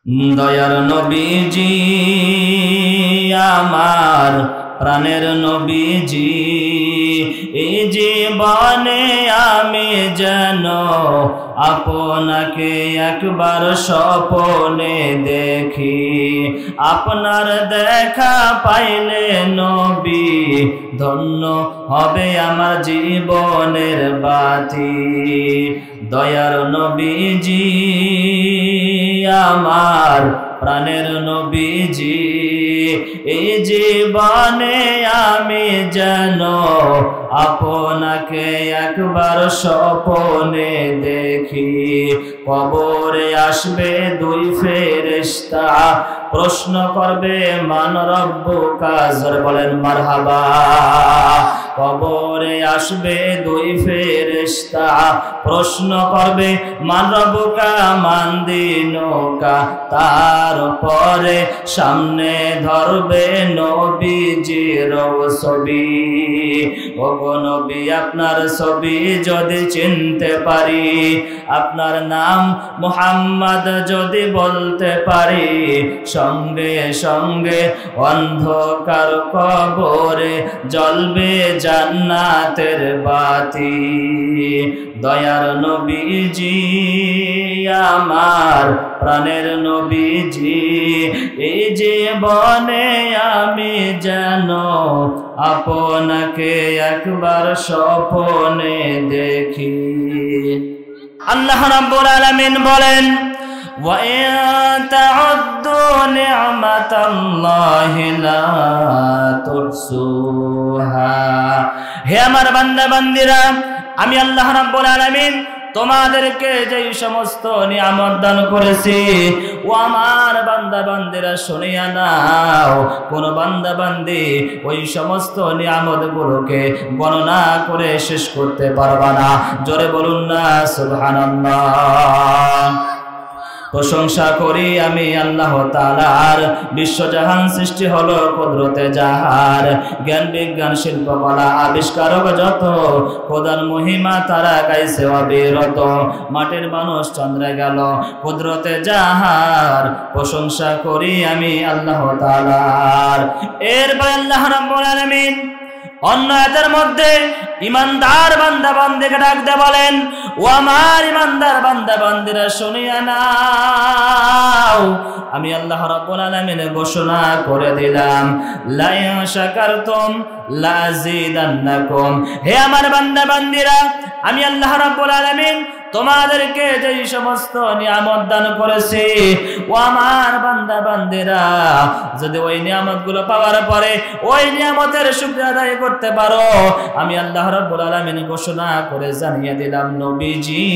দয়ার নবীজি আমার প্রাণের নবীজি, এই জীবনে আমি যেন আপনাকে একবার স্বপ্নে দেখি। আপনার দেখা পাইলে নবী ধন্য হবে আমার জীবনের বাতি। দয়ার নবীজি আমার প্রাণের নবীজি, এই জীবনে আমি যেন আপনাকে একবার স্বপ্নে দেখি। কবরে আসবে দুই ফেরেশতা, প্রশ্ন করবে মান রব্বুকা, জোরে বলেন মারহাবা। কবরে আসবে দুই ফেরেশতা, প্রশ্ন করবে মান রব্বুকা মান দীনুকা। তারপরে সামনে ধরবে নবীজির ছবি। ওগো নবী আপনার ছবি যদি চিনতে পারি, আপনার নাম মুহাম্মদ যদি বলতে পারি, সঙ্গে সঙ্গে অন্ধকার কবরে জ্বলবে জান্নাতের বাতি। দয়ার নবীজি আমার প্রাণের নবীজি, এই জীবনে আমি যেন আপনাকে একবার স্বপ্নে দেখি। আল্লাহ রাব্বুল আলামিন বলেন, ওয়া ইন তা'উদ্দু নি'মাতাল্লাহি লা তুহসুহা। হে আমার বান্দা বান্দিরা, আমি আল্লাহ রাব্বুল আলামিন তোমাদেরকে যেই সমস্ত নিয়ামত দান করেছি, ও আমার বান্দা বান্দিরা শুনিয়া নাও। কোন বান্দা বান্দি ওই সমস্ত নিয়ামত গুলোকে গণনা করে শেষ করতে পারবা না। জোরে বলুন না সুবহানাল্লাহ। প্রশংসা করি আমি আল্লাহ তাআলার, বিশ্বজাহান সৃষ্টি হলো কুদরতে যাহার। জ্ঞান বিজ্ঞান শিল্পকলা আবিষ্কারক যত, খোদার মহিমা তারা গাইছে অবিরত। মাটির মানুষ চন্দ্রে গেল কুদরতে যাহার, প্রশংসা করি আমি আল্লাহ তাআলার। এরপর আল্লাহ রাব্বুল আলামিন অন্য আয়াতের মধ্যে ইমানদার বান্দা বান্দিকে ডাক দিয়ে বলেন, ও আমার ইমানদার বান্দা বান্দিরা শুনিয়া নাও, আমি আল্লাহ রাব্বুল আলামিন ঘোষণা করে দিলাম, লা ইন শাকারতুম লাযিদান্নাকুম। হে আমার বান্দা বান্দিরা, আমি আল্লাহ রাব্বুল আলামিন তোমাদেরকে যেই সমস্ত নিয়ামত দান করেছি, ও আমার বান্দা বান্দিরা যদি ওই নিয়ামতগুলো পাওয়ার পরে ওই নিয়ামতের শুকরিয়া আদায় করতে পারো, আমি আল্লাহ রাব্বুল আলামিন ঘোষণা করে জানিয়ে দিলাম, নবীজি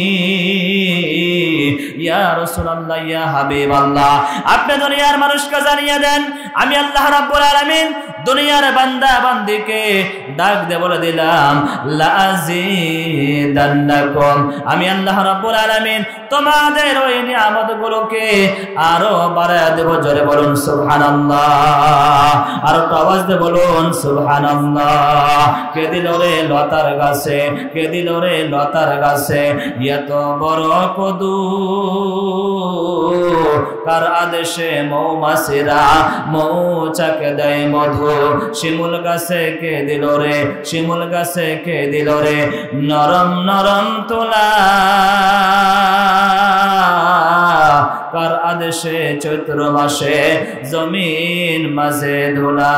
ইয়া রাসূলুল্লাহ ইয়া হাবিবাল্লাহ, আপনি দুনিয়ার মানুষকে জানিয়ে দেন, আমি আল্লাহ রাব্বুল আলামিন দুনিয়ার বান্দা বান্দিকে ডাক দিয়ে বলে দিলাম, লাযিদান্নাকুম, আমি আল্লাহ রাব্বুল আলামিন তোমাদের ওই নিয়ামতগুলোকে আরো বাড়ায় দেব। জোরে বলুন সুবহানাল্লাহ, আর একটু আওয়াজ দিয়ে বলুন সুবহানাল্লাহ। কে দিল রে লতার গাছে, কে দিল রে লতার গাছে এত বড় কদু, কার আদেশে মৌমাছিরা মৌচাকে দেয় মধু। শিমুল গাছে কে দিল রে, শিমুল গাছে কে দিল রে নরম নরম তুলা, কার আদেশে চৈত্র মাসে জমিন মাঝে ধুলা।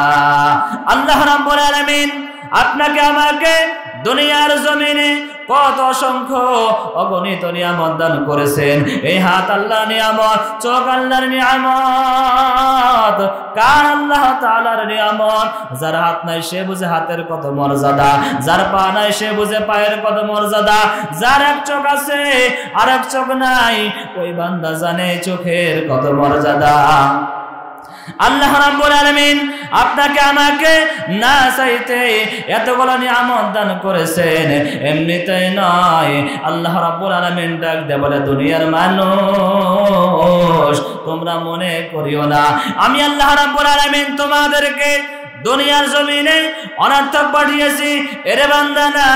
আল্লাহ রাব্বুল আলামিন আপনাকে আমাকে দুনিয়ার জমিনে কত অসংখ্য অগণিত নিয়ামত দান করেছেন। এই হাত আল্লাহর নিয়ামত, চোখ আল্লাহর নিয়ামত, কান আল্লাহ তাআলার নিয়ামত। যার হাত নাই সে বুঝে হাতের কত মর্যাদা, যার পা নাই সে বুঝে পায়ের কত মর্যাদা, যার এক চোখ আছে আর এক চোখ নাই ওই বান্দা জানে চোখের কত মর্যাদা। আল্লাহ রাব্বুল আলামিন আপনাকে আমাকে না চাইতে এতগুলো নিয়ামত দান করেছেন, এমনিতেই নয়। আল্লাহ রাব্বুল আলামিন ডাক দিয়ে বলে, দুনিয়ার মানুষ তোমরা মনে করিও না, আমি আল্লাহ রাব্বুল আলামিন তোমাদেরকে দুনিয়ার জমিনে অনর্থক পাঠিয়েছি। এরে বান্দা না,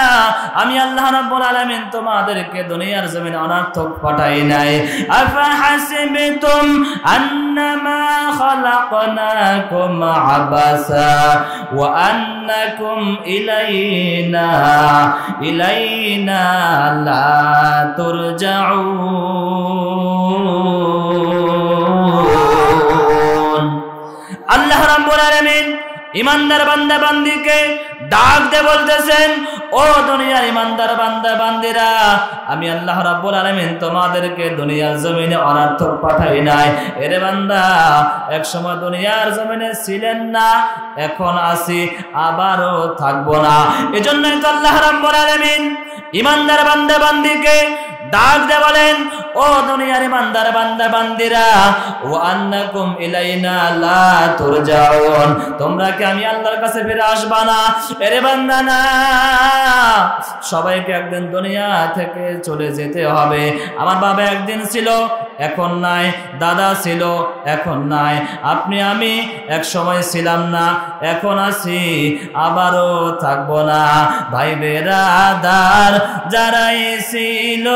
আমি আল্লাহ রাব্বুল আলামিন তোমাদেরকে দুনিয়ার জমিনে অনর্থক পাঠাই নাই। আফা হাসিবতুম আন্নামা খালাকনাকুম আবাসা ওয়া আন্নাকুম ইলাইনা লা তুরজাউন। আল্লাহ রাব্বুল আলামিন ইমানদার বান্দা বান্দিকে ডাক দিয়ে বলতেছেন, ও দুনিয়ার ইমানদার বান্দা বান্দিরা, আমি আল্লাহ রাব্বুল আলামিন তোমাদেরকে দুনিয়ার জমিনে অনর্থক পাঠাই নাই। এরে বান্দা, এক সময় দুনিয়ার জমিনে ছিলেন না, এখন আছি, আবারও থাকবো না। এজন্যই তো আল্লাহ রাব্বুল আলামিন ইমানদার বান্দা বান্দিকে ডাক দিয়ে বলেন, ও দুনিয়ার ইমানদার বান্দা বান্দিরা, ওয়া আন্নাকুম ইলাইনা লা তুরজাউন, তোমরা কি আমি আল্লাহর কাছে ফিরে আসবা না? এরে বান্দা না, সবাইকে একদিন দুনিয়া থেকে চলে যেতে হবে। আমার বাবা একদিন ছিল, এখন নাই। দাদা ছিল, এখন নাই। আপনি আমি এক সময় ছিলাম না, এখন আছি, আবারও থাকবো না। ভাই বেরাদার যারাই ছিল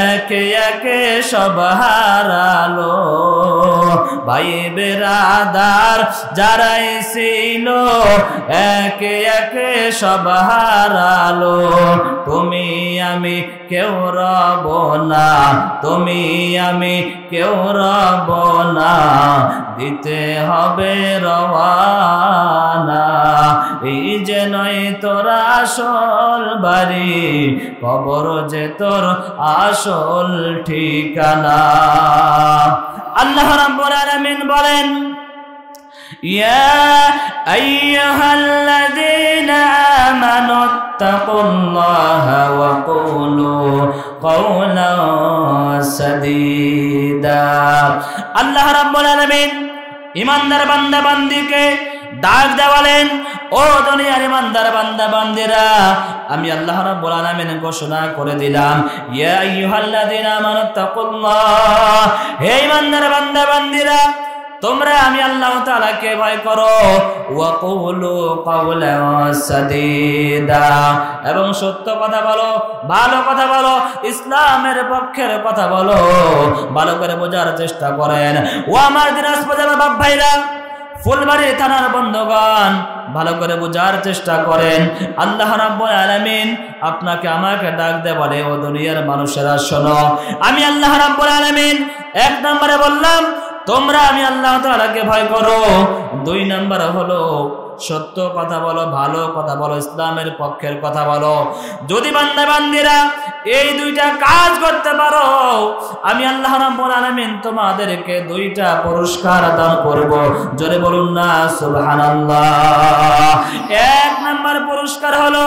একে একে সব হারালো। ভাই বেরাদার যারাই ছিল একে একে সব হারালো। তুমি আমি কেউ রব না, তুমি আমি কেউ রব না, দিতে হবে রওয়ানা। এই যে নয় তোর আসল বাড়ি, কবর যে তোর আসল ঠিকানা। আল্লাহ রাব্বুল আলামিন বলেন, ইয়া আইয়ুহাল্লাযীনা আমানু তাকুল্লাহা ওয়া কুলু কাওলান সাদীদা। আল্লাহ রাব্বুল আলামিন ইমানদার বান্দা বান্দিকে ডাক দেওয়ালেন, ও দুনিয়ার ইমানদার বান্দা বান্দিরা, আমি আল্লাহ রাব্বুল আলামিন ঘোষণা করে দিলাম, ইয়া আইয়ুহাল্লাযীনা আমানু তাকুল্লাহ, হে ইমানদার বান্দা বান্দিরা, তোমরা আমি আল্লাহ তাআলাকে ভয় করো। ওয়া কুলু কাওলান সাদীদা, এবং সত্য কথা বলো, ভালো কথা বলো, ইসলামের পক্ষের কথা বলো, ভালো করে বোঝার চেষ্টা করেন। ও আমার দিনাজপুরের বাপ ভাইরা, ফুলবাড়ি থানার বন্ধুগণ, ভালো করে বোঝার চেষ্টা করেন। আল্লাহ রাব্বুল আলামিন আপনাকে আমাকে ডাক দে বলে, ও দুনিয়ার মানুষেরা শোনো, আমি আল্লাহ রাব্বুল আলামিন এক নম্বরে বললাম তোমরা আমি আল্লাহ তাআলাকে ভয় করো। দুই নম্বর হলো সত্য কথা বলো, ভালো কথা বলো, ইসলামের পক্ষের কথা বলো। যদি বান্দা বান্দিরা এই দুইটা কাজ করতে পারো, আমি আল্লাহ রাব্বুল আলামিন তোমাদেরকে দুইটা পুরস্কার দান করব। জোরে বলুন না সুবহানাল্লাহ। এক নম্বর পুরস্কার হলো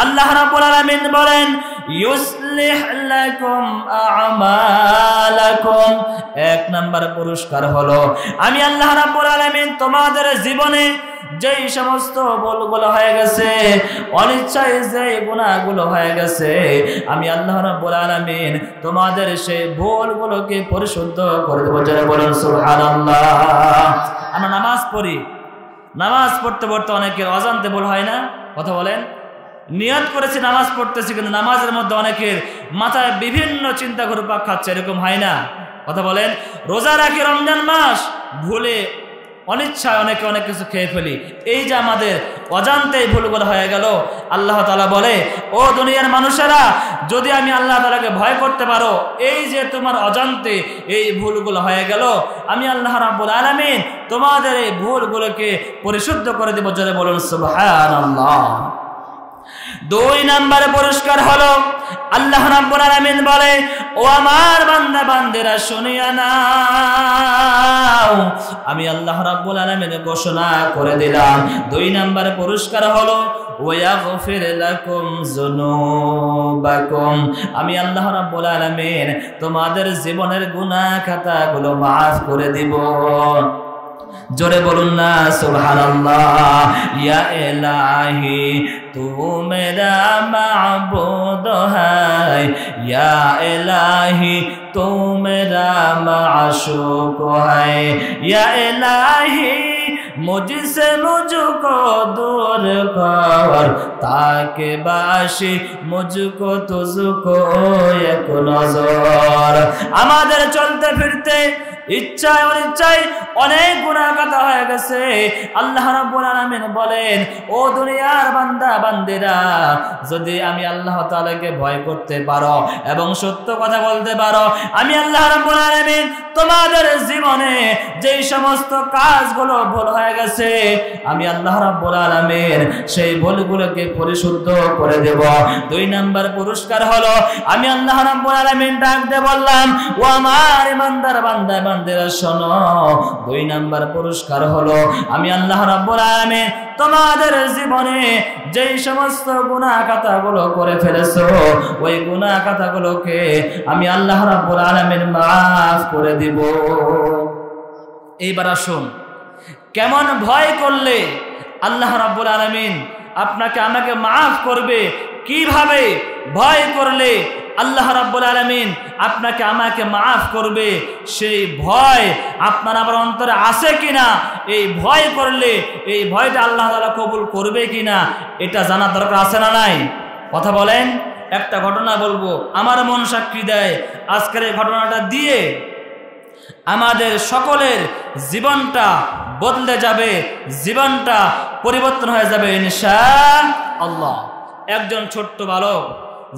আল্লাহ রাব্বুল আলামিন বলেন, ইউসলিহ লাকুম আ'মালাকুম। এক নম্বর পুরস্কার হলো আমি আল্লাহ রাব্বুল আলামিন তোমাদের জীবনে যেই সমস্ত ভুলগুলো হয়ে গেছে, অনিচ্ছায় যে গুনাহগুলো হয়ে গেছে, আমি আল্লাহ রাব্বুল আলামিন তোমাদের সেই ভুলগুলোকে পরিশুদ্ধ করে দেব। যারা বলেন সুবহানাল্লাহ। আমরা নামাজ পড়ি, নামাজ পড়তে পড়তে অনেকের অজান্তে ভুল হয় না? কথা বলেন। নিয়ত করেছি নামাজ পড়তেছি, কিন্তু নামাজের মধ্যে অনেকের মাথায় বিভিন্ন চিন্তা ঘুরপাক খাচ্ছে, এরকম হয় না? কথা বলেন। রোজা রাখি রমজান মাস, ভুলে অনিচ্ছায় অনেকে অনেক কিছু খেয়ে ফেলি, এই যে আমাদের অজান্তে ভুলগুলো হয়ে গেল। আল্লাহ তাআলা বলে, ও দুনিয়ার মানুষেরা, যদি আমি আল্লাহ তাআলাকে ভয় করতে পারো, এই যে তোমার অজান্তে এই ভুলগুলো হয়ে গেল, আমি আল্লাহ রাব্বুল আলামিন তোমাদের এই ভুলগুলোকে পরিশুদ্ধ করে দেব। জোরে বলুন সুবহানাল্লাহ। দুই নম্বরে পুরস্কার হলো আল্লাহ রাব্বুল আলামিন বলে, ও আমার বান্দা বান্দিরা শুনিয়া নাও, আমি আল্লাহ রাব্বুল আলামিন ঘোষণা করে দিলাম। দুই নম্বর পুরস্কার হলো ওয়াগফির লাকুম যুনুবাকুম, আমি আল্লাহ রাব্বুল আলামিন তোমাদের জীবনের গুনাহ খাতাগুলো মাফ করে দিব। জোরে বলুন না সুবহানাল্লাহ। ইয়া ইলাহি তু মেরা মাবুদ है, या इलाही तू मेरा माशूक है, या इलाही मुझसे मुझको दूर कर ताकि बाशी मुझको तुझको एक नजर আমাদের চলতে ফিরতে ইচ্ছায় অনিচ্ছায় অনেক গুনাহ কথা হয়ে গেছে আল্লাহ রাব্বুল আলামিন বলেন ও দুনিয়ার বান্দা বান্দিরা যদি আমি আল্লাহ তাআলাকে ভয় করতে পারো এবং সত্য কথা বলতে পারো আমি আল্লাহ রাব্বুল আলামিন তোমাদের জীবনে যেই সমস্ত কাজগুলো ভুল হয়ে গেছে আমি আল্লাহ রাব্বুল আলামিন সেই ভুলগুলোকে পরিশুদ্ধ করে দেব দুই নাম্বার পুরস্কার হলো আমি আল্লাহ রাব্বুল আলামিন ডাক দিয়ে বললাম ও আমার ইমানদার বান্দা বান্দিরা শোনো দুই নাম্বার পুরস্কার হলো আমি আল্লাহ রাব্বুল আলামিন তোমাদের জীবনে যেই সমস্ত গুনাহ খাতাগুলো করে ফেলেছো ওই গুনাহ খাতাগুলোকে আমি আল্লাহ রাব্বুল আলামিন maaf করে দিব এইবার আসুন কেমন ভয় করলে আল্লাহ রাব্বুল আলামিন আপনাকে আমাকে maaf করবে কিভাবে ভয় করলে আল্লাহ রাব্বুল আলামিন আপনাকে আমাকে maaf করবে সেই ভয় আপনার আমার অন্তরে আছে কিনা এই ভয় করলে এই ভয়টা আল্লাহ তাআলা কবুল করবে কিনা এটা জানা দরকার আছে না নাই কথা বলেন একটা ঘটনা বলবো আমার মন সাক্ষী দেয় আজকের এই ঘটনাটা দিয়ে আমাদের সকলের জীবনটা বদলে যাবে জীবনটা পরিবর্তন হয়ে যাবে ইনশাআল্লাহ একজন ছোট্ট বালক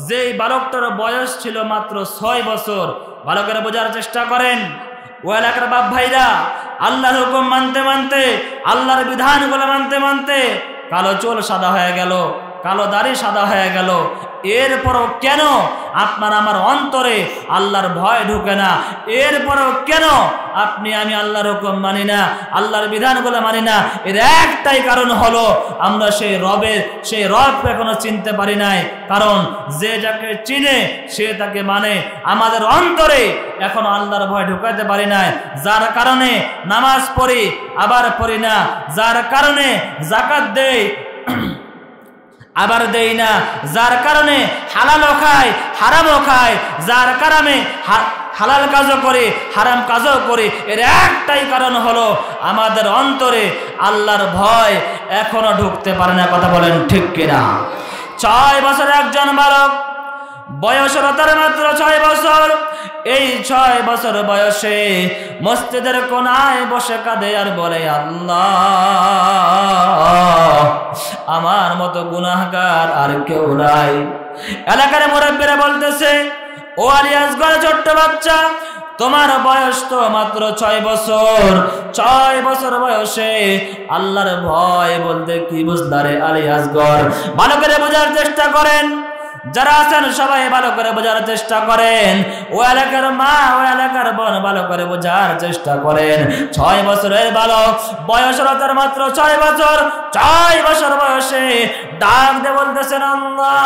যেই বালকটার বয়স ছিল মাত্র 6 বছর ভালো করে বোঝার চেষ্টা করেন ও এলাকার বাপ ভাইরা আল্লাহর হুকুম মানতে মানতে আল্লাহর বিধানগুলো মানতে মানতে কালো চুল সাদা হয়ে গেল কালো দাড়ি সাদা হয়ে গেল এরপরও কেন আপনার আমার অন্তরে আল্লাহর ভয় ঢোকে না এরপরও কেন আপনি আমি আল্লাহর হুকুম মানি না আল্লাহর বিধানগুলো মানি না এর একটাই কারণ হলো আমরা সেই রবকে এখনো চিনতে পারি নাই কারণ যে যাকে চিনে সে তাকে মানে আমাদের অন্তরে এখনো আল্লাহর ভয় ঢুকাইতে পারি নাই যার কারণে নামাজ পড়ি আবার পড়ি না যার কারণে যাকাত দেই আবার দেই না যার কারণে হালালও খাই হারামও খাই যার কারণে হালাল কাজও করি হারাম কাজও করি এর একটাই কারণ হলো আমাদের অন্তরে আল্লাহর ভয় এখনো ঢুকতে পারে না কথা বলেন ঠিক কিনা 6 বছর একজন বালক বয়স তার মাত্র 6 বছর এই 6 বছর বয়সে মসজিদের কোনায় বসে কাঁদে আর বলে আল্লাহ আমার মতো গুনাহগার আর কেউ নাই এলাকার মুরব্বিরা বলতেছে ও আলিয়াসগর ছোট্ট বাচ্চা তোমার বয়স তো মাত্র 6 বছর 6 বছর বয়সে আল্লাহর ভয় বলতে কি বুঝদারে আলিয়াসগর ভালো করে বোঝার চেষ্টা করেন যারা আছেন সবাই ভালো করে বোঝার চেষ্টা করেন ও এলাকার মা ও এলাকার বোন ভালো করে বোঝার চেষ্টা করেন 6 বছরের বালক বয়স তার মাত্র 6 বছর 6 বছর বয়সে ডাক দিয়ে বলতেছেন আল্লাহ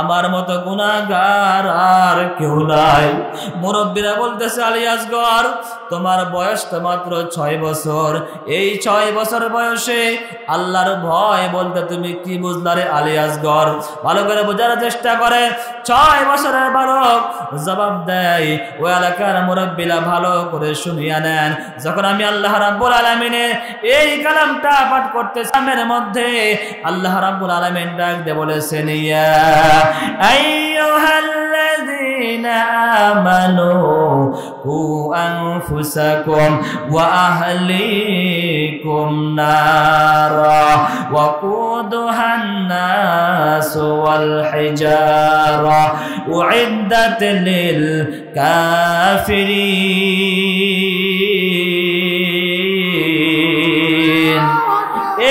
আমার মতো গুনাহগার আর কেউ নাই মুরব্বিরা বলতেছে আলিয়াসগর তোমার বয়স তো মাত্র 6 বছর এই 6 বছর বয়সে আল্লাহর ভয় বলতে তুমি কি বুঝলারে আলিয়াসগর ভালো করে বোঝার চেষ্টা করে 6 বছরের বালক জবাব দেয় ও এলাকার মুরব্বিরা ভালো করে শুনিয়া নেন যখন আমি আল্লাহ রাব্বুল আলামিনের এই কালামটা পাঠ করতে সামের মধ্যে আল্লাহ রাব্বুল আলামিন ডাক দিয়ে বলেছেন ইয়া আইয়ুহাল্লাযীনা আমানু কু আনফুসাকুম ওয়া আহলিকুম নারা ওয়াকুদুহান নাস ওয়াল হিজারা উইদ্দাত লিল কাফিরিন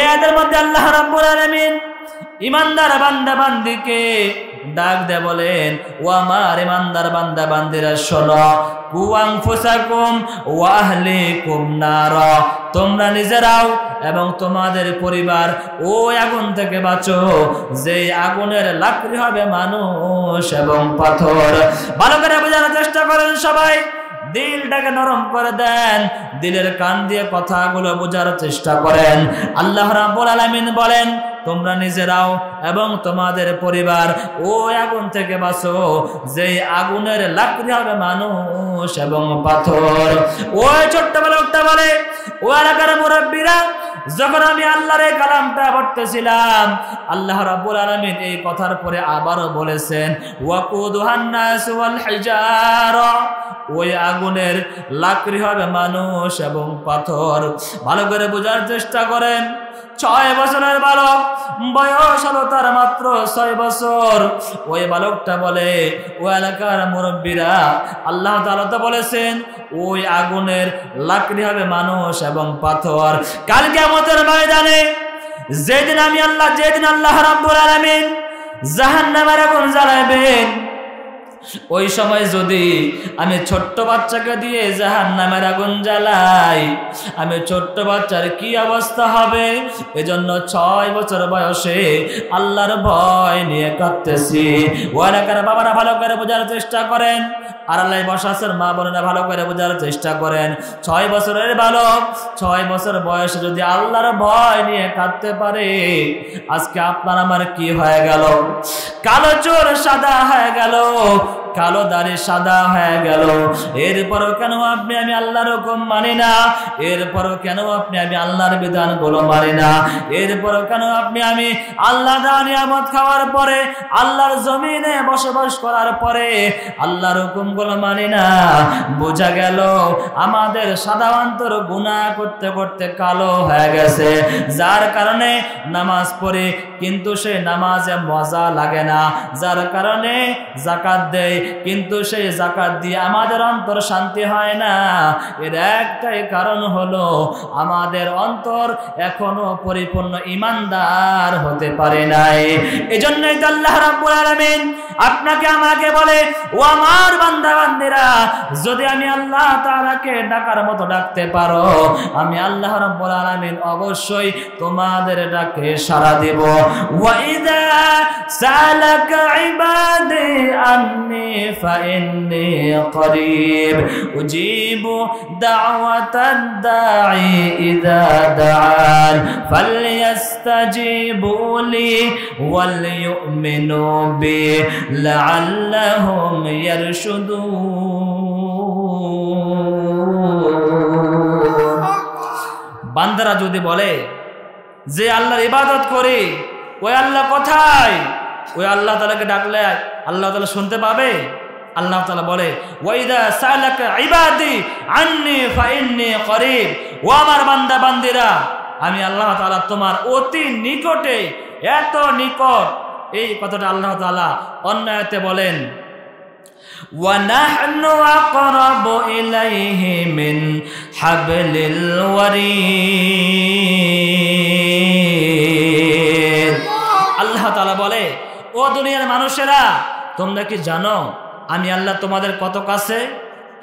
এদের মধ্যে আল্লাহ রাব্বুল আলামিন ইমানদার বান্দা বান্দিকে ডাক দে বলেন ও আমার ইমানদার বান্দা বান্দিরা শোনো কু আনফুসাকুম ওয়া আহলিকুম নারা তোমরা নিজেরাও এবং তোমাদের পরিবার ওই আগুন থেকে বাঁচো যে আগুনের লাকড়ি হবে মানুষ এবং পাথর ভালো করে বোঝার চেষ্টা করেন সবাই দিলটাকে নরম করে দেন দিলের কান দিয়ে কথাগুলো বোঝার চেষ্টা করেন আল্লাহ রাব্বুল আলামিন বলেন তোমরা নিজেরাও এবং তোমাদের পরিবার ওই আগুন থেকে বাঁচো যেই আগুনের লাকড়ি হবে মানুষ এবং পাথর। ওই ছোট্টবেলা উঠতে বলে ও এলাকার মুরব্বীরা, যখন আমি আল্লাহর এই কালামটা পড়তেছিলাম, আল্লাহ রাব্বুল আলামিন এই কথার পরে আবারও বলেছেন ওয়াকুদুহান নাস ওয়াল হিজারা, ওই আগুনের লাকড়ি হবে মানুষ এবং পাথর। ভালো করে বোঝার চেষ্টা করেন। 6 বছরের বালক, বয়স হলো তার মাত্র 6 বছর। ওই বালকটা বলে ও এলাকার মুরব্বীরা, আল্লাহ তাআলা তো বলেছেন ওই আগুনের লাকড়ি হবে মানুষ এবং পাথর। কাল কিয়ামতের ময়দানে যেদিন আল্লাহ রাব্বুল আলামিন জাহান্নামের আগুন জ্বালাবেন, ওই সময় যদি আমি ছোট্ট বাচ্চাকে দিয়ে জাহান্নামের আগুন জ্বালাই, আমি ছোট্ট বাচ্চার কি অবস্থা হবে? এজন্য 6 বছর বয়সে আল্লাহর ভয় নিয়ে কাঁদতেছি। ও এলাকার বাবারা ভালো করে বোঝার চেষ্টা করেন, আর আল্লাহ বসাসের মা বোনেরা ভালো করে বোঝার চেষ্টা করেন। 6 বছরের বালক 6 বছর বয়সে যদি আল্লাহর ভয় নিয়ে কাঁদতে পারে, আজকে আপনার আমার কি হয়ে গেল? কালো চোর সাদা হয়ে গেল, কালো দাড়ি সাদা হয়ে গেল। এরপরও কেন আমি আল্লাহর হুকুম মানি না? এরপরও কেন আমি আল্লাহর বিধানগুলো মানি না? এরপরও কেন আমি আল্লাহ দা নিয়ামত খাওয়ার পরে, আল্লাহর জমিনে বসবাস করার পরে আল্লাহর হুকুমগুলো মানি না? বোঝা গেল আমাদের সাদা অন্তর গুনাহ করতে করতে কালো হয়ে গেছে, যার কারণে নামাজ পড়ে কিন্তু সে নামাজে মজা লাগে না, যার কারণে যাকাত দেয় কিন্তু সেই যাকাত দিয়ে আমাদের অন্তর শান্তি হয় না। এর একটাই কারণ হলো আমাদের অন্তর এখনো পরিপূর্ণ ঈমানদার হতে পারে নাই। এজন্যই তো আল্লাহ রাব্বুল আলামিন আপনাকে আমাকে বলে ও আমার বান্দা বান্দিরা, যদি আমি আল্লাহ তাআলাকে ডাকার মতো ডাকতে পারো, আমি আল্লাহ রাব্বুল আলামিন অবশ্যই তোমাদের ডাকে সাড়া দেব। ওয়া ইযা সালাকা ইবাদি আন্নী ফাইন্নী করিব উজিবু দাওয়াতাদ দাঈ ইযা দাআন ফালইস্তাজিবু লি ওয়াল ইউমিনু বি লাআল্লাহুম ইয়ারশুদুন। বান্দারা যদি বলে যে আল্লাহর ইবাদত করি, ওই আল্লাহ কোথায়? ওই আল্লাহ তাআলাকে ডাকলে আল্লাহ তাআলা শুনতে পাবে? আল্লাহ তাআলা বলে ওয়াইদা সালাকা ইবাদি আন্নী ফাইন্নী করিব, ও আমার বান্দা বান্দিরা, আমি আল্লাহ তাআলা তোমার অতি নিকটে, এত নিকট। এই কথাটা আল্লাহ তাআলা অন্য আয়াতে বলেন ওয়া নাহনু আকরাবু ইলাইহি মিন হাবলিল ওয়ারিদ। আল্লাহ তাআলা বলে ও দুনিয়ার মানুষেরা, তোমরা কি জানো আমি আল্লাহ তোমাদের কত কাছে?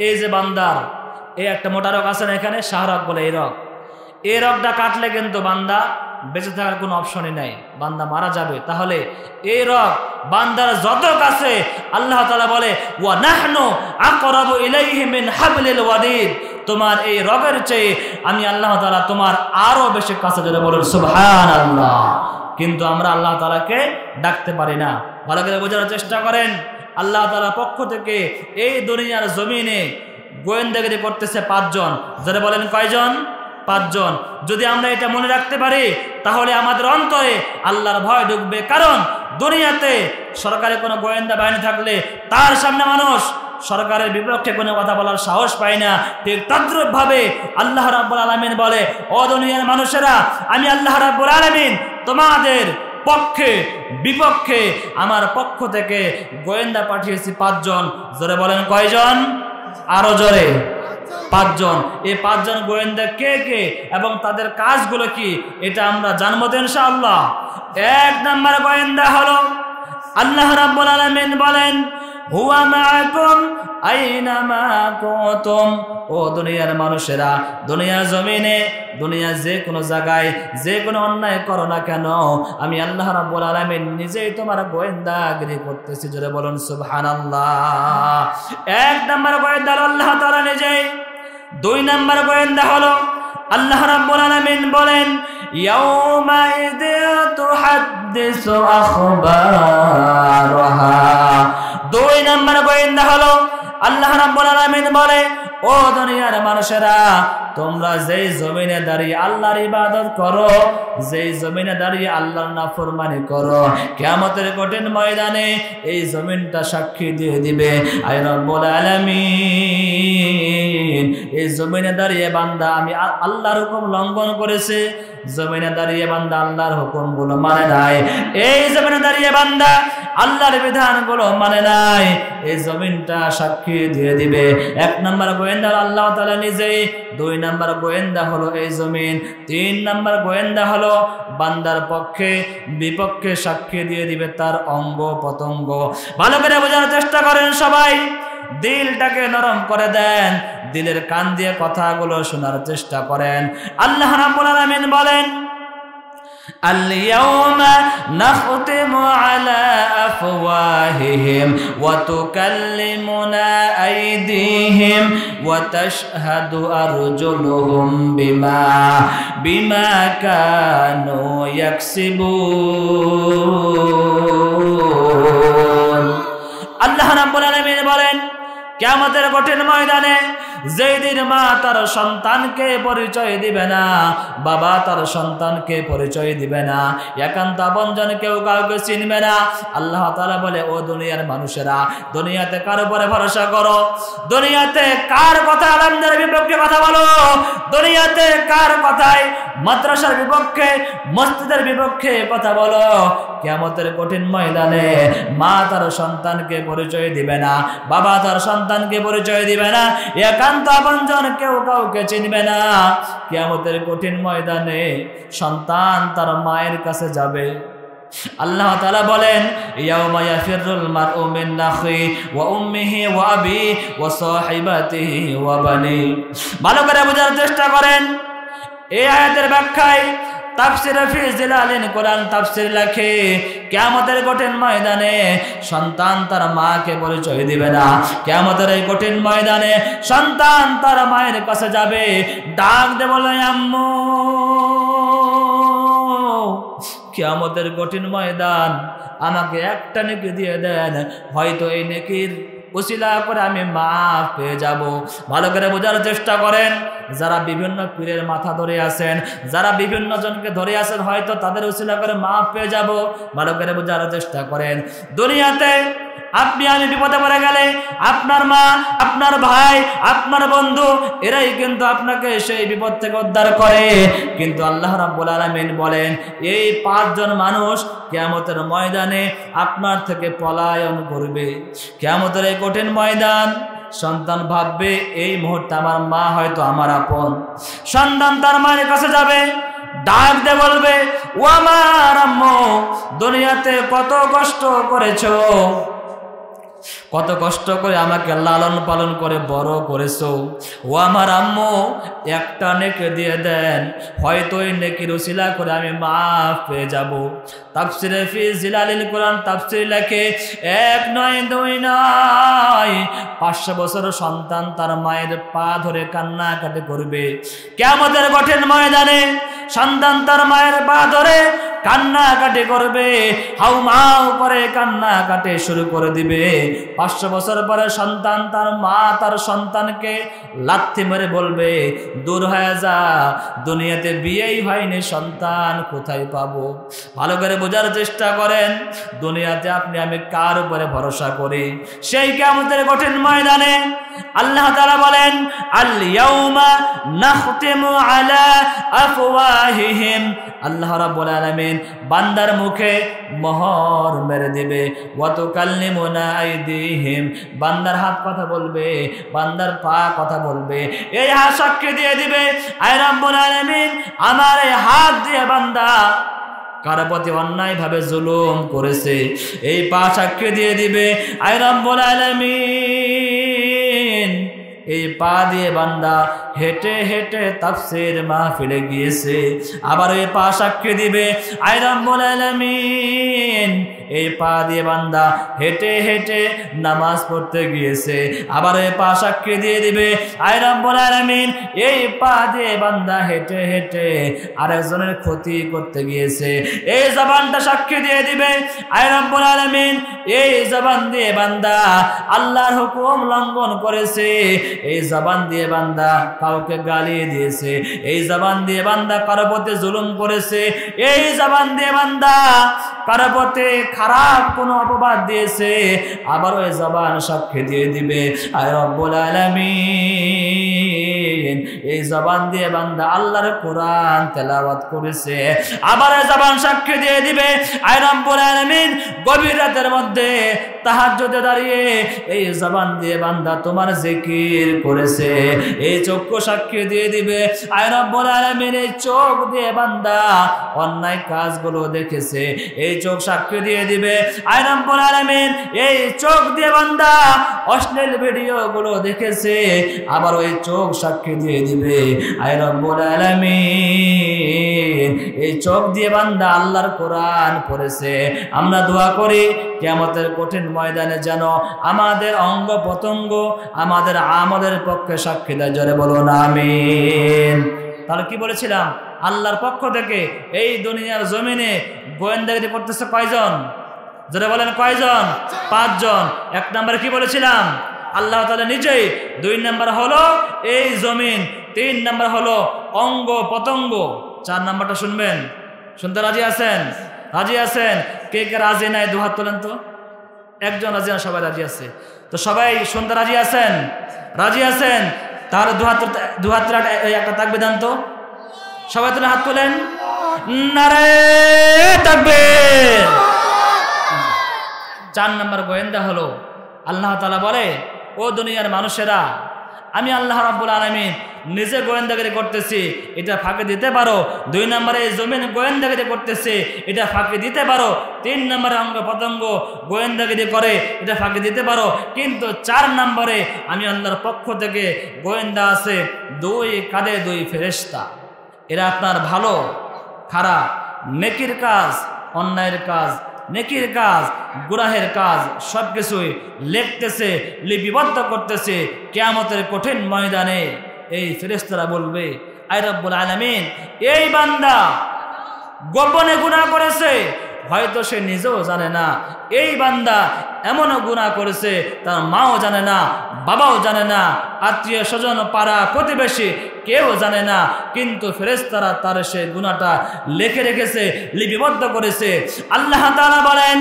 এই যে বান্দার এই একটা মোটা রোগ আছে না এখানে, শাহরগ বলে এই রোগটা কাটলে কিন্তু বান্দা বেঁচে থাকার কোনো অপশনই নাই, বান্দা মারা যাবে। তাহলে এই রোগ বান্দার যত কাছে, আল্লাহ তাআলা বলে ওয়া নাহনু আকরাবু ইলাইহি মিন হাবলিল ওয়ারিদ, তোমার এই রোগের চেয়ে আমি আল্লাহ তাআলা তোমার আরো বেশি কাছে। যারা বলেন সুবহানাল্লাহ। কিন্তু আমরা আল্লাহ তাআলাকে ডাকতে পারি না। ভালো করে বোঝার চেষ্টা করেন। আল্লাহ তাআলার পক্ষ থেকে এই দুনিয়ার জমিনে গোয়েন্দাগিরি করতেছে 5 জন। যারা বলেন কয়জন? 5 জন। যদি আমরা এটা মনে রাখতে পারি, তাহলে আমাদের অন্তরে আল্লাহর ভয় ঢুকবে। কারণ দুনিয়াতে সরকারি কোনো গোয়েন্দা বাহিনী থাকলে তার সামনে মানুষ সরকারের বিপক্ষে কোনো কথা বলার সাহস পায় না। ঠিক তদ্রূপ ভাবে আল্লাহ রাব্বুল আলামিন বলে ও দুনিয়ার মানুষেরা, আমি আল্লাহ রাব্বুল আলামিন তোমাদের পক্ষে বিপক্ষে আমার পক্ষ থেকে গোয়েন্দা পাঠিয়েছি 5 জন। জোরে বলেন কয়জন? আরো জোরে। 5 জন। এই 5 জন গোয়েন্দা কে কে এবং তাদের কাজগুলো কি, এটা আমরা জানবো তো ইনশাআল্লাহ। 1 নম্বর গোয়েন্দা হলো আল্লাহ রাব্বুল আলামিন বলেন হুয়া মাআকুম আইনামা কুনতুম। ও দুনিয়ার মানুষেরা, দুনিয়ার জমিনে, দুনিয়ার যে কোনো জায়গায় যে কোনো অন্যায় করো না কেন, আমি আল্লাহ রাব্বুল আলামিন নিজেই তোমার গোয়েন্দাগিরি করতেছি। জোরে বলুন সুবহানাল্লাহ। 1 নম্বর গোয়েন্দা আল্লাহ তাআলা নিজেই। 2 নম্বর গোয়েন্দা হলো আল্লাহ রাব্বুল আলামিন বলেন ইয়াউমাইযিন তুহাদ্দিসু আখবারাহা। 2 নম্বর গোয়েন্দা হলো আল্লাহ রাব্বুল আলামিন বলে ও দুনিয়ার মানুষেরা তোমরা যেই জমিনে দাঁড়িয়ে আল্লাহর ইবাদত করো, যেই জমিনে দাঁড়িয়ে আল্লাহর নাফরমানি করো, কিয়ামতের কঠিন ময়দানে এই জমিনটা সাক্ষী দিয়ে দিবে আয় রব্বুল আলামিন এই জমিনে দাঁড়িয়ে বান্দা আমি আল্লাহর হুকুম লঙ্ঘন করেছে, জমিনে দাঁড়িয়ে বান্দা আল্লাহর হুকুমগুলো মানে নাই, এই জমিনে দাঁড়িয়ে বান্দা আল্লাহর বিধানগুলো মানে নাই, এই জমিনটা সাক্ষী দিয়ে দিবে। 1 নম্বর গোয়েন্দা আল্লাহ তাআলা নিজেই, 2 নম্বর গোয়েন্দা হলো এই জমিন, 3 নম্বর গোয়েন্দা হলো বান্দার পক্ষে বিপক্ষে সাক্ষী দিয়ে দিবে তার অঙ্গ পতঙ্গ। ভালো করে বোঝার চেষ্টা করেন সবাই, দিলটাকে নরম করে দেন, দিলের কান দিয়ে কথাগুলো শোনার চেষ্টা করেন। আল্লাহ রাব্বুল আলামিন বলেন اليوم نختم على أفواههم وتكلمنا أيديهم وتشهد أرجلهم بما كانوا يكسبون الله رب العالمين বলেন কিয়ামতের কঠিন ময়দানে যেই দিন মা তার সন্তানকে পরিচয় দিবে না, বাবা তার সন্তানকে পরিচয় দিবে না, একান্ত আপনজন কেউ কাউকে চিনবে না, আল্লাহ তাআলা বলে ও দুনিয়ার মানুষেরা দুনিয়াতে কার উপরে ভরসা করো, দুনিয়াতে কার কথা আলেমদের বিপক্ষে কথা বলো, দুনিয়াতে কার কথায় মাদ্রাসার বিপক্ষে মসজিদের বিপক্ষে কথা বলো, কিয়ামতের কঠিন ময়দানে মা তার সন্তানকে পরিচয় দিবে না, বাবা তার সন্তানকে পরিচয় দিবে না, একান্ত আপনজন কেউ কাউকে চিনবে না। কিয়ামতের কঠিন ময়দানে সন্তান তার মায়ের কাছে যাবে। আল্লাহ তাআলা বলেন ইয়াউমা ইয়াফিরুল মারউ মিন আখি ওয়া উম্মিহি ওয়া আবি ওয়া সাহিবাতিহি ওয়া বানি। ভালো করে বোঝার চেষ্টা করেন। এই আয়াতের ব্যাখ্যায় তাফসীর ফি জিলালিন কোরআন তাফসীর লেখে কিয়ামতের কঠিন ময়দানে সন্তান তার মাকে পরিচয় দিবে না, কিয়ামতের এই কঠিন ময়দানে সন্তান তার মায়ের কাছে যাবে, ডাক দিয়ে বলে আম্মু। কিয়ামতের কঠিন ময়দান আমাকে একটা নেকি দিয়ে দেন, হয়তো এই নেকির উসিলা করে আমি মাফ পেয়ে যাব। ভালো করে বোঝার চেষ্টা করেন। যারা বিভিন্ন পীরের মাথা ধরে আছেন, যারা বিভিন্ন জনকে ধরে আছেন, হয়তো তাদের উসিলা করে মাফ পেয়ে যাব। ভালো করে বোঝার চেষ্টা করেন। দুনিয়াতে আপনি আমি বিপদে পড়ে গেলে আপনার মা, আপনার ভাই, আপনার বন্ধু এরাই কিন্তু আপনাকে সেই বিপদ থেকে উদ্ধার করে। কিন্তু আল্লাহ রাব্বুল আলামিন বলেন এই 5 জন মানুষ কিয়ামতের ময়দানে আপনার থেকে পলায়ন করবে। কিয়ামতের এই কঠিন ময়দান সন্তান ভাববে এই মুহূর্তে আমার মা হয়তো আমার আপন। সন্তান তার মায়ের কাছে যাবে, ডাক দিয়ে বলবে ও আমার আম্মু, দুনিয়াতে কত কষ্ট করেছো, কত কষ্ট করে আমাকে লালন পালন করে বড় করেছো, ও আমার আম্মু একটা নেকি দিয়ে দেন, হয়তো এই নেকির উসিলা করে আমি মাফ পেয়ে যাব। তাফসীরে ফি জিলালিল কোরআন তাফসীর লেখে 1 নয় 2 নয় 500 বছর সন্তান তার মায়ের পা ধরে কান্নাকাটি করবে। কিয়ামতের কঠিন ময়দানে সন্তান তার মায়ের পা ধরে কান্নাকাটি করবে, হাউমাউ করে কান্নাকাটি শুরু করে দিবে। 500 বছর পরে সন্তান তার মা তার সন্তানকে লাথি মেরে বলবে দূর হয়ে যা, দুনিয়াতে বিয়েই হয়নি, সন্তান কোথায় পাবো। ভালো করে বোঝার চেষ্টা করেন। দুনিয়াতে আপনি আমি কার উপরে ভরসা করি? সেই কিয়ামতের কঠিন ময়দানে আল্লাহ তাআলা বলেন আল ইয়াউমা নাখতিমু আলা আফওয়াহিহিম। আল্লাহ রাব্বুল আলামিন বান্দার মুখে মোহর মেরে দিবে। ওয়া তুকাল্লিমুনা আইদিহিম, বান্দার হাত কথা বলবে, বান্দার পা কথা বলবে। এই হাত সাক্ষী দিয়ে দিবে আয় রাব্বুল আলামিন আমার এই হাত দিয়ে বান্দা কার প্রতি অন্যায় ভাবে জুলুম করেছে। এই পা সাক্ষী দিয়ে দিবে আয় রাব্বুল আলামিন এই পা দিয়ে বান্দা হেঁটে হেঁটে তাফসীর মাহফিলে গিয়েছে। আবার এই পা সাক্ষী দিবে আয় রাব্বুল আলামিন এই পা দিয়ে বান্দা হেঁটে হেঁটে নামাজ পড়তে গিয়েছে, আবার এই পা সাক্ষী দিয়ে দিবে আয় রব্বুল আলামিন এই পা দিয়ে বান্দা হেঁটে হেঁটে আরেকজনের ক্ষতি করতে গিয়েছে, এই জবানটা সাক্ষী দিয়ে দিবে আয় রব্বুল আলামিন এই জবান দিয়ে বান্দা আল্লাহর হুকুম লঙ্ঘন করেছে, এই জবান দিয়ে বান্দা কাউকে গালি দিয়েছে, এই জবান দিয়ে বান্দা কারো প্রতি জুলুম করেছে, এই জবান দিয়ে বান্দা কারো প্রতি খারাপ কোনো অপবাদ দিয়েছে, আবার ওই জবান সাক্ষী দিয়ে দিবে আয় রব্বুল আলামিন এই জবান দিয়ে বান্দা আল্লাহর কোরআন তেলাওয়াত করেছে, আবার এই জবান সাক্ষী দিয়ে দিবে আয় রব্বুল আলামিন গভীর রাতের মধ্যে তাহাজ্জুদে দাঁড়িয়ে এই জবান দিয়ে বান্দা তোমার জিকির করেছে, এই চক্ষু সাক্ষী দিয়ে দিবে আয় রব্বুল আলামিন এই চোখ দিয়ে বান্দা অন্যায় কাজগুলো দেখেছে, এই চোখ সাক্ষী দিয়ে দিবে আয় রব্বুল আলামিন এই চোখ দিয়ে বান্দা অশ্লীল ভিডিওগুলো দেখেছে, আবার ওই চোখ সাক্ষী দিয়ে দিবে আয় রব্বুল আলামিন এই চোখ দিয়ে বান্দা আল্লাহর কোরআন পড়েছে। আমরা দোয়া করি কিয়ামতের কঠিন ময়দানে যেন আমাদের অঙ্গ প্রত্যঙ্গ আমাদের আমলের পক্ষে সাক্ষী দেয়, জোরে বলুন আমিন। তাহলে কি বলেছিলাম, আল্লাহর পক্ষ থেকে এই দুনিয়ার জমিনে গোয়েন্দাগিরি করতেছে কয়জন, জোরে বলেন কয়জন? 5 জন। 1 নম্বরে কি বলেছিলাম, আল্লাহ তাআলা নিজেই। 2 নম্বর হলো এই জমিন, 3 নম্বর হলো অঙ্গ প্রত্যঙ্গ, 4 নম্বরটা শুনবেন, শুনতে রাজি আছেন? রাজি আছেন? কে কে রাজি নাই 2 হাত তোলেন তো। 1 জন রাজি না, সবাই রাজি আছে তো? সবাই শুনতে রাজি আছেন? রাজি আছেন? তাহলে 2 হাত একটা তাকবীর দেন তো, সবাই তুলে হাত তোলেন, নারে তাকবীর। 4 নম্বর গোয়েন্দা হলো আল্লাহ তাআলা বলে ও দুনিয়ার মানুষেরা আমি আল্লাহ রাব্বুল আলামিন নিজে গোয়েন্দাগিরি করতেছি, এটা ফাঁকি দিতে পারো। 2 নম্বরে জমিন গোয়েন্দাগিরি করতেছে, এটা ফাঁকি দিতে পারো। 3 নম্বরে অঙ্গ প্রত্যঙ্গ গোয়েন্দাগিরি করে, এটা ফাঁকি দিতে পারো। কিন্তু 4 নম্বরে আমি আল্লাহর পক্ষ থেকে গোয়েন্দা আছে 2 কাঁধে 2 ফেরেশতা। এরা আপনার ভালো খারাপ, নেকির কাজ, অন্যায়ের কাজ, নেকির কাজ, গুনাহের কাজ সবকিছুই লিখতেছে, লিপিবদ্ধ করতেছে। কিয়ামতের কঠিন ময়দানে এই ফেরেশতারা বলবে আয় রব্বুল আলামিন এই বান্দা গোপনে গুনাহ করেছে, হয়তো সে নিজেও জানে না। এই বান্দা এমনও গুনাহ করেছে তার মাও জানে না, বাবাও জানে না, আত্মীয় স্বজন পাড়া প্রতিবেশী কেউ জানে না, কিন্তু ফেরেশতারা তার সেই গুনাহটা লিখে রেখেছে, লিপিবদ্ধ করেছে। আল্লাহ তাআলা বলেন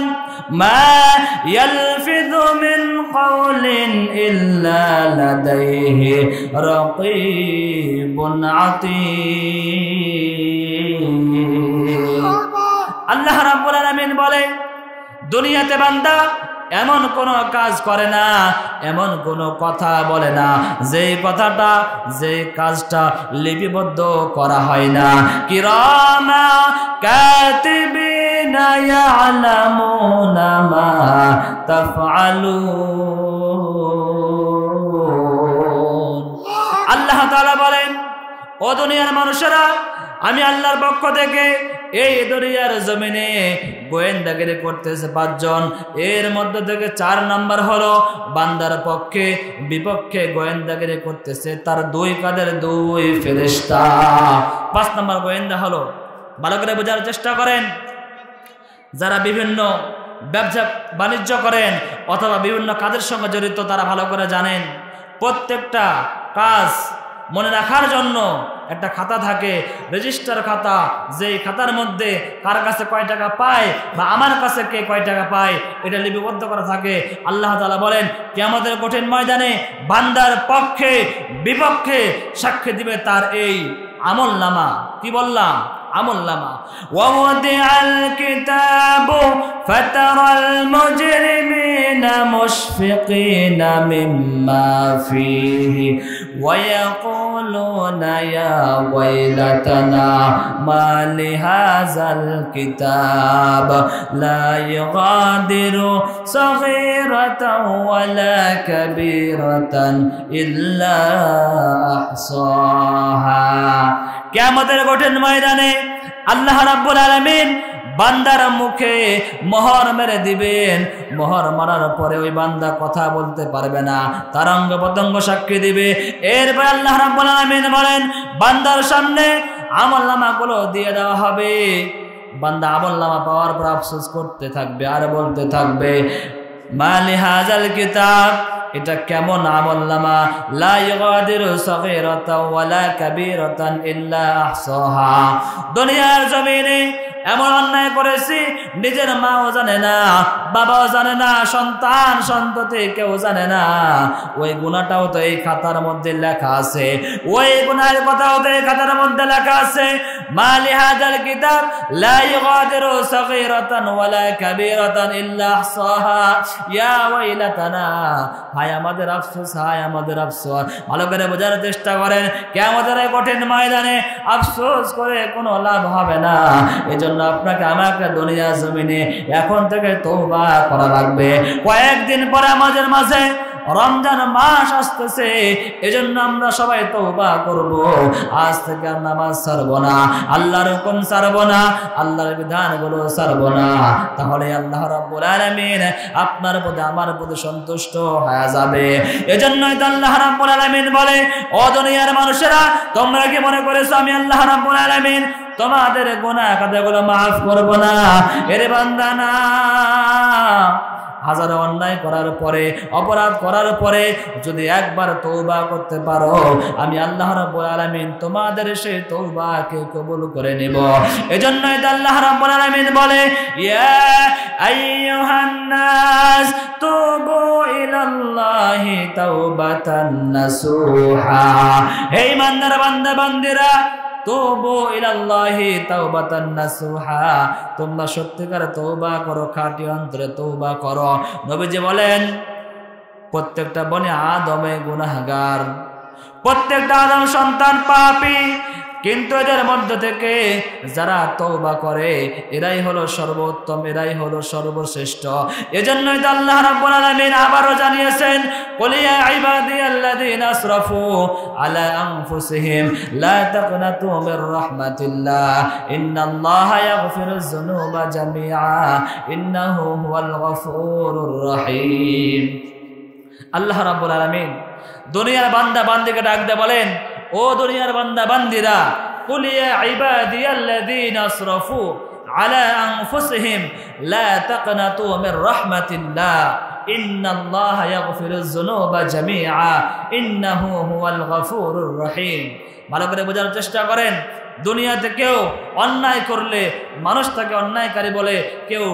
মা ইয়ালফিযু মিন কাওলিন ইল্লা লাদাইহি রাকীবুন আতীদ। আল্লাহ রাব্বুল আলামিন বলে দুনিয়াতে বান্দা এমন কোনো কাজ করে না, এমন কোনো কথা বলে না যে কথাটা, যে কাজটা লিপিবদ্ধ করা হয় না। কিরামা কাতিবিনা ইয়ালামুনা মা তাফআলুন। আল্লাহ তাআলা বলেন ও দুনিয়ার মানুষেরা আমি আল্লাহর পক্ষ থেকে এই দুনিয়ার জমিনে গোয়েন্দাগিরি করতেছে 5 জন। এর মধ্য থেকে 4 নম্বর হলো বান্দার পক্ষে বিপক্ষে গোয়েন্দাগিরি করতেছে তার 2 কাঁধের 2 ফেরেশতা। 5 নম্বর গোয়েন্দা হলো, ভালো করে বোঝার চেষ্টা করেন, যারা বিভিন্ন ব্যবসা বাণিজ্য করেন অথবা বিভিন্ন কাজের সঙ্গে জড়িত তারা ভালো করে জানেন প্রত্যেকটা কাজ মনে রাখার জন্য একটা খাতা থাকে, রেজিস্টার খাতা, যেই খাতার মধ্যে কার কাছে কয় টাকা পায় বা আমার কাছে কে কয় টাকা পায় এটা লিপিবদ্ধ করা থাকে। আল্লাহ তাআলা বলেন কিয়ামতের কঠিন ময়দানে বান্দার পক্ষে বিপক্ষে সাক্ষী দিবে তার এই আমলনামা। কি বললাম? আমলনামা। ওয়াদিআল কিতাবু ফাতারাল মুজরিমিনা মুশফিকিনা মিম্মা ফীহি ওয়া ইয়াকুলুনা ইয়া ওয়াইলাতানা মা লিহাযাল কিতাব লা ইউগাদিরু সাগীরাতান ওয়ালা কাবীরাতান ইল্লা আহসাহা। কিয়ামতের কঠিন ময়দানে আল্লাহ রাব্বুল আলামিন বান্দার মুখে মোহর মেরে দিবেন। মোহর মারার পরে ওই বান্দা কথা বলতে পারবে না, তার অঙ্গ প্রত্যঙ্গ সাক্ষী দিবে। এরপর আল্লাহ রাব্বুল আলামিন বলেন বান্দার সামনে আমলনামাগুলো দিয়ে দেওয়া হবে। বান্দা আমলনামা পাওয়ার পর আফসোস করতে থাকবে আর বলতে থাকবে মালি হাযাল কিতাব, এটা কেমন আমলনামা, লা ইগাদিরু সাগীরাতাও ওয়ালা কাবীরাতান ইল্লা আহসাহা। দুনিয়ার জমিনে এমন অন্যায় করেছি নিজের মাও জানে না, বাবাও জানে না, সন্তান সন্ততি কেউ জানে না। ওই গুনাহটাও তো এই খাতার মধ্যে লেখা আছে, ওই গুনাহের কথাও তো এই খাতার মধ্যে লেখা আছে। মালি হাযাল কিতাব লা ইগাদিরু সাগীরাতান ওয়ালা কাবীরাতান ইল্লা আহসাহা ইয়া ওয়াইলাতানা। হায় আমাদের আফসোস, হায় আমাদের আফসোস। ভালো করে বোঝার চেষ্টা করেন, কিয়ামতের এই কঠিন ময়দানে আফসোস করে কোনো লাভ হবে না। এজন্য আপনাকে আমাকে দুনিয়া জমিনে এখন থেকে তওবা করা লাগবে। কয়েকদিন পরে আমাদের মাঝে রমজান মাস আসতেছে, এজন্য আমরা সবাই তওবা করব। আজ থেকে আর নামাজ ছাড়বো না, আল্লাহর হুকুম ছাড়বো না, আল্লাহর বিধানগুলো ছাড়বো না। তাহলে আল্লাহ রাব্বুল আলামিন আপনার প্রতি আমার প্রতি সন্তুষ্ট হয়ে যাবে। এজন্যই তো আল্লাহ রাব্বুল আলামিন বলে ও দুনিয়ার মানুষেরা, তোমরা কি মনে করেছো আমি আল্লাহ রাব্বুল আলামিন তোমাদের গুনাহ খাতাগুলো মাফ করব না? এরে বান্দা না, হাজারো অন্যায় করার পরে, অপরাধ করার পরে যদি একবার তওবা করতে পারো, আমি আল্লাহ রাব্বুল আলামিন তোমাদের সেই তওবাকে কবুল করে নেব। এজন্যই তো আল্লাহ রাব্বুল আলামিন বলে ইয়া আইয়ুহান নাস তুবু ইলাল্লাহি তাওবাতান নাসুহা। হে ইমানদার বান্দা বান্দিরা, তুবু ইলাল্লাহি তাওবাতান নাসুহা, তোমরা সত্যিকার তওবা করো, খাঁটি অন্তরে তওবা করো। নবীজি বলেন প্রত্যেকটা বনি আদমে গুনাহগার, প্রত্যেকটা আদম সন্তান পাপী, কিন্তু এদের মধ্য থেকে যারা তওবা করে এরাই হলো সর্বোত্তম, এরাই হলো সর্বশ্রেষ্ঠ। এজন্যই তো আল্লাহ রাব্বুল আলামিন আবারও জানিয়েছেন কুল ইয়া ইবাদিয়াল্লাযীনা আসরাফু আলা আনফুসিহিম লা তাকনাতু মির রাহমাতিল্লাহ ইন্নাল্লাহা ইয়াগফিরুয যুনুবা জামিআ ইন্নাহু হুয়াল গফুরুর রহিম। আল্লাহ রাব্বুল আলামিন দুনিয়ার বান্দা বান্দিকে ডাক দিয়ে বলেন ও দুনিয়ার বান্দা বান্দিরা, কুল ইয়া ইবাদিয়াল্লাযীনা আসরাফু আলা আনফুসিহিম লা তাকনাতু মির রাহমাতিল্লাহ ইন্নাল্লাহা ইয়াগফিরুয যুনুবা জামিআ ইন্নাহু হুয়াল গফুরুর রহিম। ভালো করে বোঝার চেষ্টা করেন, দুনিয়াতে কেউ অন্যায় করলে মানুষ তাকে অন্যায়কারী বলে, কেউ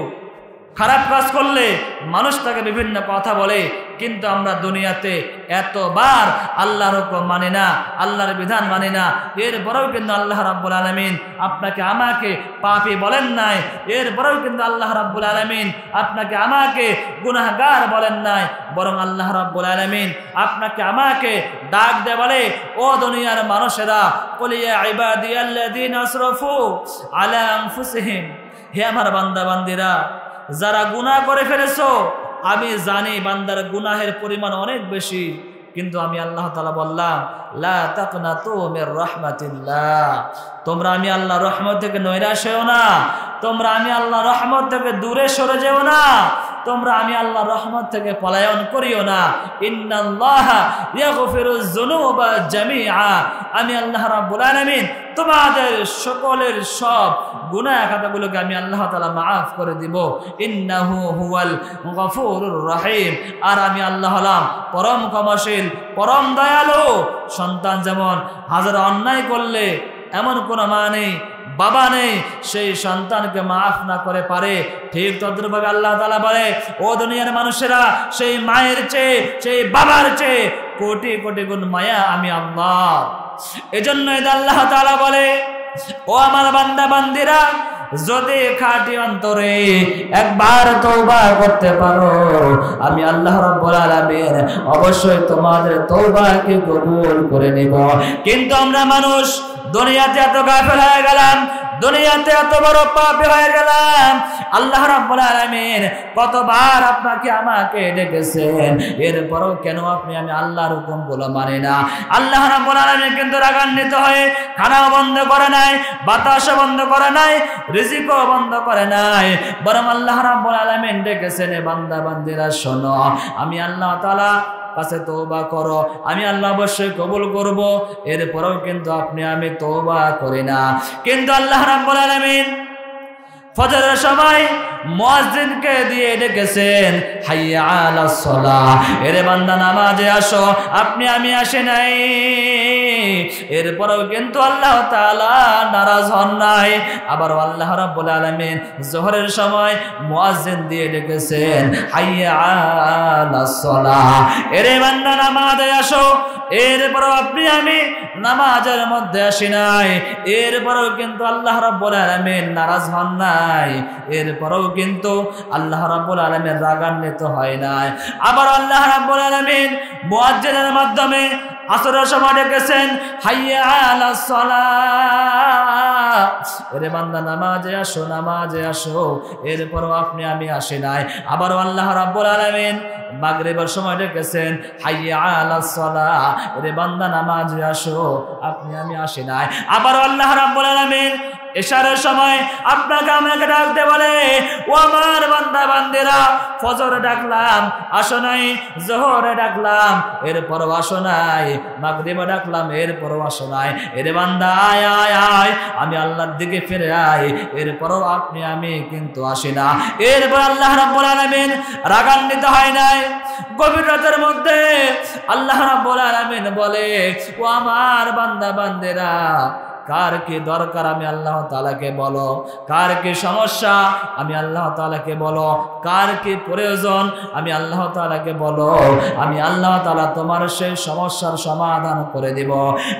খারাপ কাজ করলে মানুষ তাকে বিভিন্ন কথা বলে, কিন্তু আমরা দুনিয়াতে এতবার আল্লাহর হুকুম মানি না, আল্লাহর বিধান মানি না। এরপরেও কিন্তু আল্লাহ রাব্বুল আলামিন আপনাকে আমাকে পাপী বলেন নাই, এরপরেও কিন্তু আল্লাহ রাব্বুল আলামিন আপনাকে আমাকে গুনাহগার বলেন নাই, বরং আল্লাহ রাব্বুল আলামিন আপনাকে আমাকে ডাক দেয় বলে ও দুনিয়ার মানুষেরা, কুল ইয়া ইবাদিয়াল্লাযীনা আসরাফু আলা আনফুসিহিম, হে আমার বান্দা বান্দিরা যারা গুনাহ করে ফেলেছো, আমি জানি বান্দার গুনাহের পরিমাণ অনেক বেশি, কিন্তু আমি আল্লাহ তাআলা বললাম লা তাকনাতু মির রাহমাতিল্লাহ, তোমরা আমি আল্লাহর রহমত থেকে নৈরাশ হও না, তোমরা আমি আল্লাহর রহমত থেকে দূরে সরে যেও না, তোমরা আমি আল্লাহর রহমত থেকে পলায়ন করিও না। ইন্নাল্লাহা ইয়াগফিরুয যুনুবা জামিআ, আমি আল্লাহ রাব্বুল আলামিন তোমাদের সকলের সব গুনাহ খাতাগুলোকে আমি আল্লাহ তাআলা মাফ করে দিব। ইন্নাহু হুয়াল গফুরুর রহিম, আর আমি আল্লাহ হলাম পরম ক্ষমাশীল, পরম দয়ালু। সন্তান যেমন হাজার অন্যায় করলে এমন কোনো মা নেই, বাবা নেই, সেই সন্তানকে মাফ না করে পারে, ঠিক তদ্রূপভাবে আল্লাহ তাআলা বলে ও দুনিয়ার মানুষেরা, সেই মায়ের চেয়ে, সেই বাবার চেয়ে কোটি কোটি গুণ মায়া আমি আল্লাহ। এজন্যই আল্লাহ তাআলা বলে ও আমার বান্দা বান্দিরা, যদি খাঁটি অন্তরে একবার তওবা করতে পারো, আমি আল্লাহ রাব্বুল আলামিন অবশ্যই তোমাদের তওবাকে কবুল করে নেব। কিন্তু আমরা মানুষ দুনিয়াতে এত গাফেল হয়ে গেলাম, দুনিয়াতে এত বড় পাপী হয়ে গেলাম, আল্লাহ রাব্বুল আলামিন কতবার আপনাকে আমাকে ডেকেছেন, এরপরও কেন আপনি আমি আল্লাহর হুকুমগুলো মানি না? আল্লাহ রাব্বুল আলামিন কিন্তু রাগান্বিত হয়ে খানাও বন্ধ করে নাই, বাতাসও বন্ধ করে নাই, রিজিকও বন্ধ করে নাই, বরং আল্লাহ রাব্বুল আলামিন ডেকেছেন, বান্দা বান্দিরা শোনো, আমি আল্লাহ তাআলা কাছে তওবা করো, আমি আল্লাহ অবশ্যই কবুল করব। এরপরেও কিন্তু আপনি আমি তওবা করি না। কিন্তু আল্লাহ রাব্বুল আলামিন ফজরের সময় মুয়াজ্জিনকে দিয়ে ডেকেছেন, হাইয়া আলাস সালাহ, এরে বান্দা নামাজে আসো, আপনি আমি আসি নাই। এরপরেও কিন্তু আল্লাহ তাআলা নারাজ হন নাই। আবার আল্লাহ রাব্বুল আলামিন যোহরের সময় মুয়াজ্জিন দিয়ে ডেকেছেন, হাইয়া আলাস সালাহ, এরে বান্দা নামাজে আসো। এরপরেও আপনি আমি নামাজের মধ্যে আসি নাই। এরপরেও কিন্তু আল্লাহ রাব্বুল আলামিন নারাজ হন নাই। এরপরেও কিন্তু আল্লাহ রাব্বুল আলামিন রাগান্বিত হয় নাই। আবার আল্লাহ রাব্বুল আলামিন মুয়াজ্জিনের মাধ্যমে আসরের সময় ডেকেছেন, হাইয়া আলাস সালাহ, এরে বান্দা নামাজে আসো, নামাজে আসো। এরপরও আপনি আমি আসি নাই। আবার আল্লাহ রাব্বুল আলামিন মাগরিবের সময় ডেকেছেন, হাইয়া আলাস সালাহ, এরে বান্দা নামাজে আসো, আপনি আমি আসি নাই। আবার আল্লাহ রাব্বুল আলামিন ইশারের সময় আপনাকে আমাকে ডাকতে বলে, ও আমার বান্দা বান্দিরা, ফজরে ডাকলাম আসো নাই, যোহরে ডাকলাম এরপরও আসো নাই, মাগরিবে ডাকলাম এরপরও আসো নাই। এরে বান্দা আয় আয় আয়, আমি আল্লাহর দিকে ফিরে আয়, এরপরও আপনি আমি কিন্তু আসি না। এরপর আল্লাহ রাব্বুল আলামিন রাগান্বিত হয় নাই। গভীর রাতের মধ্যে আল্লাহ রাব্বুল আলামিন বলে, ও আমার বান্দা বান্দিরা, কার কি দরকার আমি আল্লাহ তাআলাকে বলো, কার কি সমস্যা আমি আল্লাহ তাআলাকে বলো, কার কি প্রয়োজন আমি আল্লাহ তাআলাকে বলো, আমি আল্লাহ তাআলা তোমার সেই সমস্যার সমাধান করে দিব।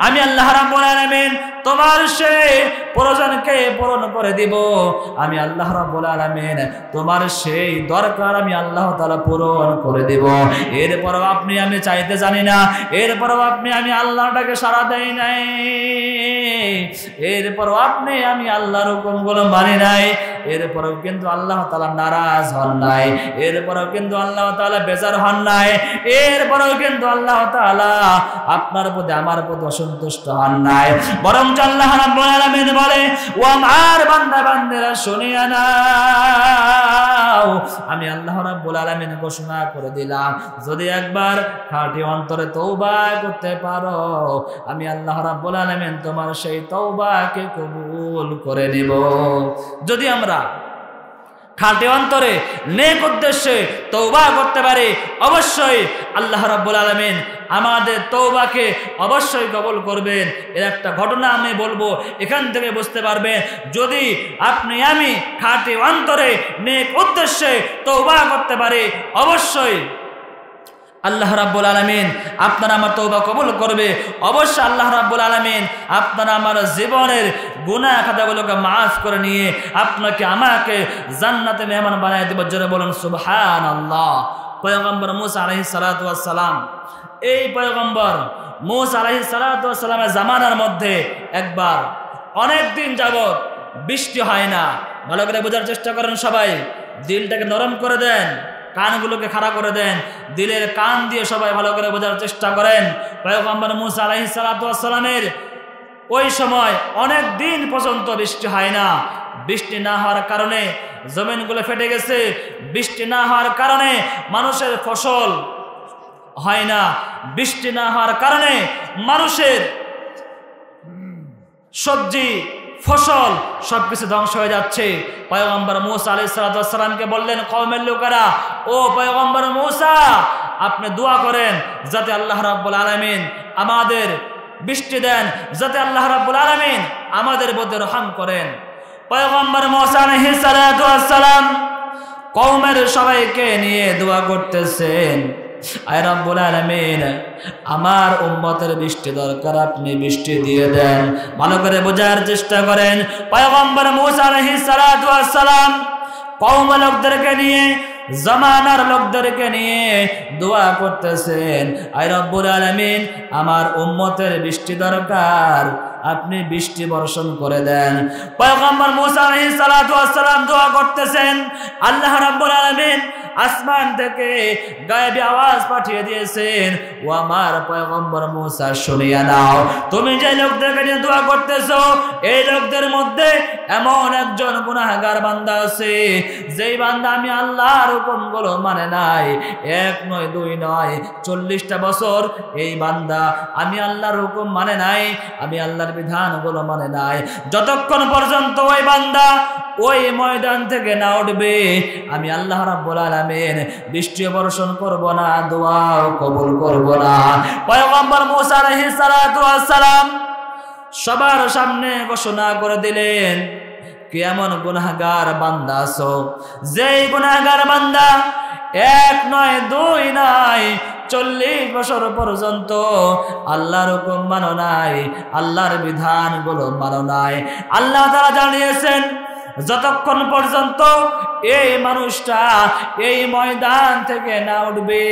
আমি আল্লাহ রাব্বুল আলামিন তোমার সেই প্রয়োজনকে পূরণ করে দিব। আমি আল্লাহ রাব্বুল আলামিন তোমার সেই দরকার আমি আল্লাহ তাআলা পূরণ করে দিব। এরপরও আপনি আমি চাইতে জানি না, এরপরও আপনি আমি আল্লাহটাকে সাড়া দেই নাই, এরপরও আপনি আমি আল্লাহর হুকুমগুলো মানি নাই। এরপরও কিন্তু আল্লাহ তাআলা নারাজ হন নাই। এরপরও কিন্তু আল্লাহ তাআলা বেজার হন নাই। এরপরও কিন্তু আল্লাহ তাআলা আপনার প্রতি আমার প্রতি অসন্তুষ্ট হন নাই। বরং আল্লাহ রাব্বুল আলামিন বলে, ও আমার বান্দা বান্দিরা শুনিয়া নাও, আমি আল্লাহ রাব্বুল আলামিন ঘোষণা করে দিলাম, যদি একবার খাঁটি অন্তরে তওবা করতে পারো, আমি আল্লাহ রাব্বুল আলামিন তোমার সেই তওবাকে কবুল করে নিব। যদি আমরা খাঁটি অন্তরে নেক উদ্দেশ্যে তওবা করতে পারি, অবশ্যই আল্লাহ রাব্বুল আলামিন আমাদের তওবাকে অবশ্যই কবুল করবেন। এর একটা ঘটনা আমি বলবো, এখান থেকে বুঝতে পারবেন, যদি আপনি আমি খাঁটি অন্তরে নেক উদ্দেশ্যে তওবা করতে পারি, অবশ্যই আল্লাহ রাব্বুল আলামিন আপনার আমার তওবা কবুল করবে। অবশ্যই আল্লাহ রাব্বুল আলামিন আপনার আমার জীবনের গুনাহ খাতাগুলোকে মাফ করে নিয়ে আপনাকে আমাকে জান্নাতে মেহমান বানায় দেব। জোরে বলুন সুবহানাল্লাহ। পয়গম্বর মুসা আলাইহিস সালাতু ওয়াস সালাম, এই পয়গম্বর মুসা আলাইহিস সালাতু ওয়াস সালামের জামানার মধ্যে একবার অনেক দিন যাবত বৃষ্টি হয় না। ভালো করে বোঝার চেষ্টা করেন সবাই, দিলটাকে নরম করে দেন, কানগুলোকে খাড়া করে দেন, দিলের কান দিয়ে সবাই ভালো করে বোঝার চেষ্টা করেন। পয়গম্বর মুসা আলাইহিস সালাতু ওয়াস সালামের ওই সময় অনেক দিন পর্যন্ত বৃষ্টি হয় না। বৃষ্টি না হওয়ার কারণে জমিনগুলো ফেটে গেছে, বৃষ্টি না হওয়ার কারণে মানুষের ফসল হয় না, বৃষ্টি না হওয়ার কারণে মানুষের সবজি ফসল সবকিছু ধ্বংস হয়ে যাচ্ছে। পয়গম্বর মুসা আলাইহিস সালাতু ওয়াস সালামকে বললেন কওমের লোকেরা, ও পয়গম্বর মুসা, আপনি দোয়া করেন যাতে আল্লাহ রাব্বুল আলামিন আমাদের বৃষ্টি দেন, যাতে আল্লাহ রাব্বুল আলামিন আমাদের প্রতি রহম করেন। পয়গম্বর মুসা আলাইহিস সালাতু ওয়াস সালাম কওমের সবাইকে নিয়ে দোয়া করতেছেন, আয় রাব্বুল আলামিন, আমার উম্মতের বৃষ্টি দরকার, আপনি বৃষ্টি দিয়ে দেন। ভালো করে বোঝার চেষ্টা করেন। পয়গম্বর মুসা আলাইহিস সালাতু ওয়াস সালাম কওম লোকদেরকে নিয়ে, জামানার লোকদেরকে নিয়ে দোয়া করতেছেন, আয় রাব্বুল আলামিন, আমার উম্মতের বৃষ্টি দরকার, আপনি বৃষ্টি বর্ষণ করে দেন। পয়গম্বর মুসা আলাইহিস সালাতু ওয়াস সালাম দোয়া করতেছেন, আল্লাহ রাব্বুল আলামিন আসমান থেকে গায়েবী আওয়াজ পাঠিয়ে দিয়েছেন, ও আমার পয়গম্বর মুসা শুনিয়া নাও, তুমি যে লোকদেরকে নিয়ে দোয়া করতেছো এই লোকদের মধ্যে এমন একজন গুনাহগার বান্দা আছে, যেই বান্দা আমি আল্লাহর হুকুমগুলো মানে নাই, এক নয় দুই নয় 40টা বছর এই বান্দা আমি আল্লাহর হুকুম মানে নাই, আমি আল্লাহর বিধানগুলো মানে নাই। যতক্ষণ পর্যন্ত ওই বান্দা ওই ময়দান থেকে না উঠবে আমি আল্লাহ রাব্বুল আলামিন বৃষ্টি বর্ষণ করব না, দোয়াও কবুল করব না। পয়গম্বর মুসা আলাইহিস সালাতু ওয়াস সালাম সবার সামনে ঘোষণা করে দিলেন, কেমন গুনাহগার বান্দা আছো, যেই গুনাহগার বান্দা এক নয় দুই নয় 40 বছর পর্যন্ত আল্লাহর হুকুম মানো নাই, আল্লাহর বিধানগুলো মানো নাই। আল্লাহ তাআলা জানিয়েছেন যতক্ষণ পর্যন্ত এই মানুষটা এই ময়দান থেকে না উঠবে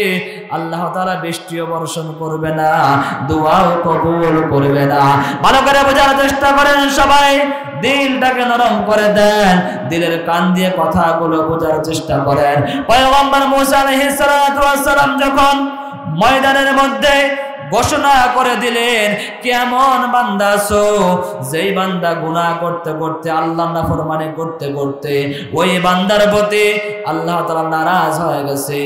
আল্লাহ তাআলা বৃষ্টিও বর্ষণ করবে না, দোয়াও কবুল করবে না। ভালো করে বোঝার চেষ্টা করেন সবাই, দিলটাকে নরম করে দেন, দিলের কান দিয়ে কথাগুলো বোঝার চেষ্টা করেন। পয়গম্বর মুসা আলাইহিস সালাতু ওয়াস সালাম যখন ময়দানের মধ্যে ঘোষণা করে দিলেন, কেমন বান্দা আছো, যেই বান্দা গুনাহ করতে করতে আল্লাহর নাফরমানি করতে করতে ওই বান্দার প্রতি আল্লাহ তাআলা নারাজ হয়ে গেছে,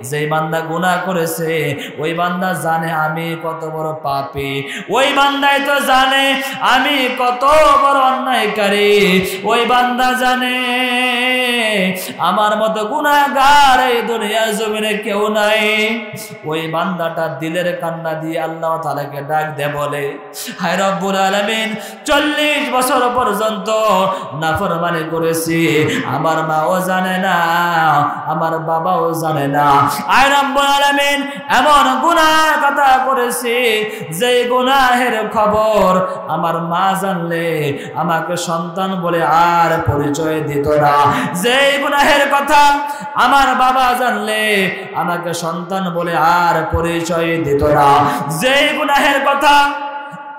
যেই বান্দা গুনাহ করেছে ওই বান্দা জানে আমি কত বড় পাপী, ওই বান্দাই তো জানে আমি কত বড় অন্যায়কারী, ওই বান্দা জানে আমার মতো গুনাহগার এই দুনিয়ার জমিনে কেউ নাই। ওই বান্দাটা দিলের কান্না দিয়ে আল্লাহ তাআলাকে ডাক দে বলে, হায় রব্বুল আলামিন 40 বছর পর্যন্ত নাফরমানি করেছি, আমার মাও জানে না, আমার বাবাও জানে না, হায় রব্বুল আলামিন এমন গুনাহ কথা করেছি যে গুনাহের খবর আমার মা জানলে আমাকে সন্তান বলে আর পরিচয় দিত না, যে গুনাহের কথা আমার বাবা জানলে আমাকে সন্তান বলে আর পরিচয় দিত না, যে গুনাহের কথা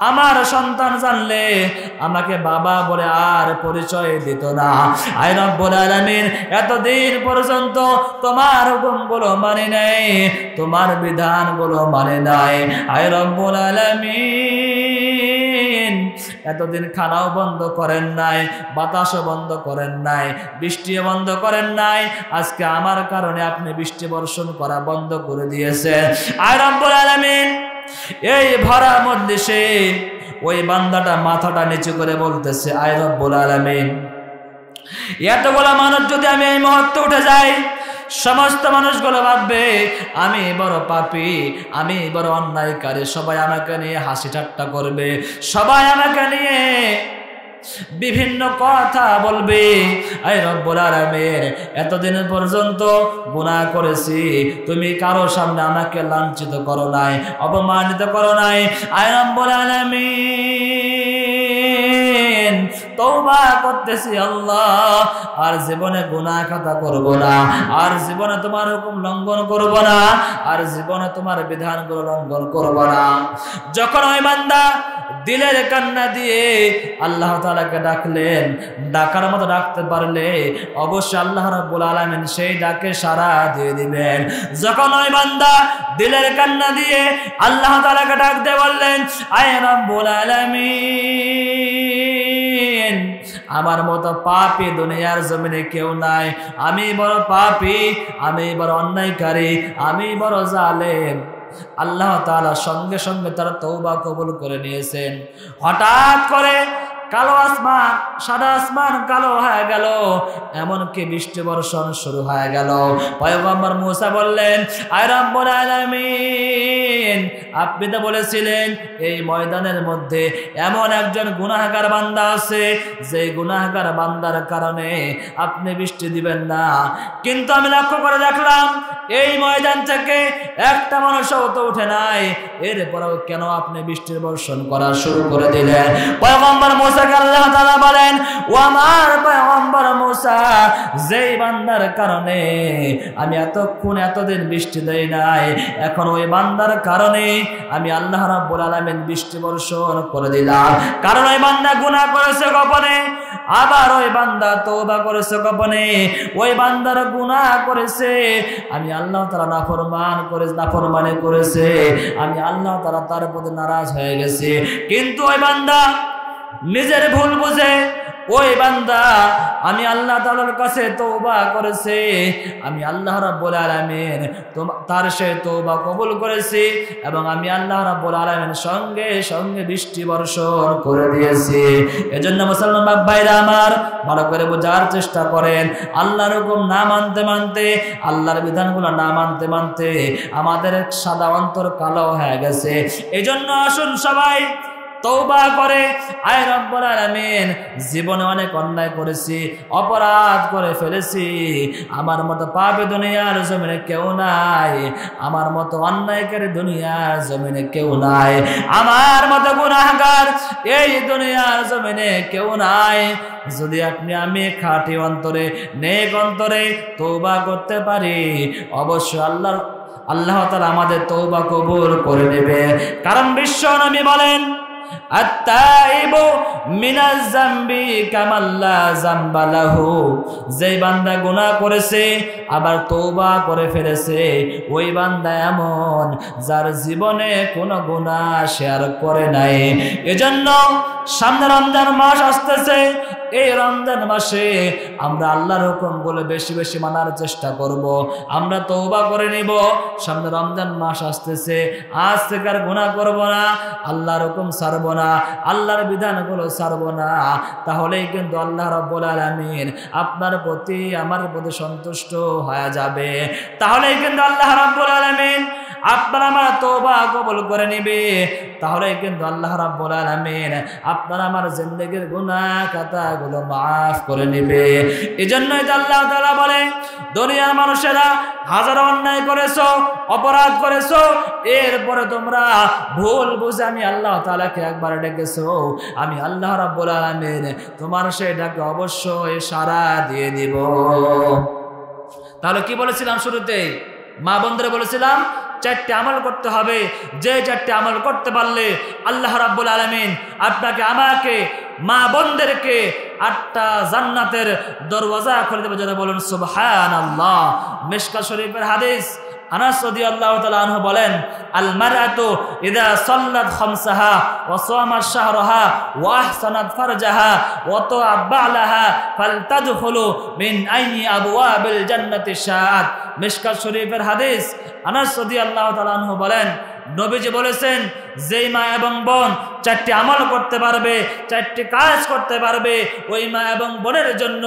আমার সন্তান জানলে আমাকে বাবা বলে আর পরিচয় দিত না। আয় রব্বুল আলামিন এতদিন পর্যন্ত তোমার হুকুমগুলো মানে নাই, তোমার বিধানগুলো মানে নাই। আয় রব্বুল আলামিন এতদিন খানাও বন্ধ করেন নাই, বাতাসও বন্ধ করেন নাই, বৃষ্টিও বন্ধ করেন নাই, আজকে আমার কারণে আপনি বৃষ্টি বর্ষণ করা বন্ধ করে দিয়েছেন। আয় রব্বুল আলামিন এই ভরা মজলিসে ওই বান্দাটা মাথাটা নিচু করে বলতেছে, আয় রব্বুল আলামিন এতগুলো মানুষ যদি আমি এই মুহূর্তে উঠে যাই, সমস্ত মানুষগুলো ভাববে আমি বড় পাপী, আমি বড় অন্যায়কারী, সবাই আমাকে নিয়ে হাসি ঠাট্টা করবে, সবাই আমাকে নিয়ে বিভিন্ন কথা বলবে। আয় রব্বুল আলামিন এতদিন পর্যন্ত গুনাহ করেছি, তুমি কারো সামনে আমাকে লাঞ্ছিত করো নাই, অপমানিত করো নাই। আয় রব্বুল আলামিন তওবা করতেছি আল্লাহ, আর জীবনে গুনাহ কথা করব না, আর জীবনে তোমার হুকুম লঙ্ঘন করব না, আর জীবনে তোমার বিধানগুলো লঙ্ঘন করব না। যখন ওই বান্দা দিলের কান্না দিয়ে আল্লাহ তাআলাকে ডাকলেন, ডাকার মতো ডাকতে পারলে অবশ্যই আল্লাহ রাব্বুল আলামিন সেই ডাকে সাড়া দিয়ে দিবেন। যখন ওই বান্দা দিলের কান্না দিয়ে আল্লাহ তাআলাকে ডাক দিয়ে বললেন, আয় রাব্বুল আলামিন আমার মতো পাপী দুনিয়ার জমিনে কেউ নাই, আমি বড় পাপী, আমি বড় অন্যায়কারী, আমি বড় জালেম। আল্লাহ তাআলা সঙ্গে সঙ্গে তার তওবা কবুল করে নিয়েছেন। হঠাৎ করে কালো আসমান, সাদা আসমান কালো হয়ে গেল, এমনকি বৃষ্টি বর্ষণ শুরু হয়ে গেল। পয়গম্বর মুসা বললেন, আয় রব্বুল আলামিন আপনি তো বলেছিলেন এই ময়দানের মধ্যে এমন একজন গুনাহগার বান্দা আছে, যে গুনাহগার বান্দার কারণে আপনি বৃষ্টি দিবেন না, কিন্তু আমি লক্ষ্য করে দেখলাম এই ময়দান থেকে একটা মানুষও তো উঠে নাই, এরপরেও কেন আপনি বৃষ্টির বর্ষণ করা শুরু করে দিলেন? পয়গম্বর মুসা মুসাকে আল্লাহ তাআলা বলেন, ও আমার পয়গম্বর মুসা, যেই বান্দার কারণে আমি এতদিন বৃষ্টি দেই নাই, এখন ওই বান্দার কারণে আমি আল্লাহ রাব্বুল আলামিন বৃষ্টি বর্ষণ করে দিলাম। কারণ ওই বান্দা গুনাহ করেছে গোপনে, আবার ওই বান্দা তওবা করেছে গোপনে। ওই বান্দার গুনাহ করেছে, আমি আল্লাহ তাআলা নাফরমানি করেছে, আমি আল্লাহ তাআলা তার প্রতি নারাজ হয়ে গেছি। কিন্তু ওই বান্দা নিজের ভুল বুঝে ওই বান্দা আমি আল্লাহ তাআলার কাছে তওবা করেছে, আমি আল্লাহ রাব্বুল আলামিন তার সে তওবা কবুল করেছি এবং আমি আল্লাহ রাব্বুল আলামিন সঙ্গে সঙ্গে বৃষ্টি বর্ষণ করে দিয়েছি। এজন্য মুসলমান ভাইরা আমার, ভালো করে বোঝার চেষ্টা করেন। আল্লাহর হুকুম না মানতে মানতে, আল্লাহর বিধানগুলো না মানতে মানতে আমাদের সাদা অন্তর কালো হয়ে গেছে। এজন্য আসুন সবাই তওবা করে, আয় রব্বুল আলামিন, জীবনে অনেক অন্যায় করেছি, অপরাধ করে ফেলেছি, আমার মতো পাপী দুনিয়ার জমিনে কেউ নাই, আমার মতো অন্যায়কারী দুনিয়ার জমিনে কেউ নাই, আমার মতো গুনাহগার এই দুনিয়ার জমিনে কেউ নাই। যদি আমি খাঁটি অন্তরে, নেক অন্তরে তওবা করতে পারি, অবশ্যই আল্লাহ তাআলা আমাদের তওবা কবুল করে নেবে। কারণ বিশ্ব নবী বলেন, আত-তাইবু মিনাজ যামবি কামাল্লা যামবা লাহু, যেই বান্দা গুনাহ করেছে আবার তওবা করে ফেলেছে, ওই বান্দা এমন যার জীবনে কোনো গুনাহ সে আর করে নাই। এজন্য সামনে রমজান মাস আসতেছে, এই রমজান মাসে আমরা আল্লাহর হুকুমগুলো বেশি বেশি মানার চেষ্টা করব, আমরা তওবা করে নিব। সামনে রমজান মাস আসতেছে, আজ থেকে আর গুনাহ করব না, আল্লাহর হুকুম ছাড়ব না, আল্লাহর বিধানগুলো ছাড়ব না। তাহলেই কিন্তু আল্লাহ রাব্বুল আলামিন আপনার প্রতি আমার প্রতি সন্তুষ্ট হয়ে যাবে। তাহলেই কিন্তু আল্লাহ রাব্বুল আলামিন আপনার আমার তওবা কবুল করে নেবে। তাহলেই কিন্তু আল্লাহ রাব্বুল আলামিন আপনার আমার জিন্দেগীর গুনাহ খাতাগুলো মাফ করে নেবে। এজন্যই তো আল্লাহ তাআলা বলে, দুনিয়ার মানুষেরা হাজার অন্যায় করেছো, অপরাধ করেছো, এরপরে তোমরা ভুল বুঝে আমি আল্লাহ তাআলাকে একবার ডেকেছো, আমি আল্লাহ রাব্বুল আলামিন তোমার সেই ডাকে অবশ্যই সাড়া দিয়ে দিব। তাহলে কি বলেছিলাম শুরুতেই? মা বোনদের বলেছিলাম চারটি আমল করতে হবে, যে চারটি আমল করতে পারলে আল্লাহ রাব্বুল আলামিন আপনাকে, আমাকে, মা বোনদেরকে 8টা জান্নাতের দরওয়াজা খুলে দেবে। যারা বলেন সুবহানাল্লাহ। মিশকাত শরীফের হাদিস, আনাস রাদিয়াল্লাহু তাআলা আনহু বলেন, আল মারআতু ইযা সাল্লাত খামসাহা ওয়া সামাত শাহরাহা ওয়া আহসানাত ফারজাহা ওয়া তা'আবালাহা ফালতাদখুলু মিন আইয়ি আবওয়াবিল জান্নাতি শাআত। মিশকাত শরীফের হাদিস, আনাস রাদিয়াল্লাহু তাআলা আনহু বলেন, নবীজি বলেছেন, যেই মা এবং বোন 4টি আমল করতে পারবে, 4টি কাজ করতে পারবে, ওই মা এবং বোনের জন্য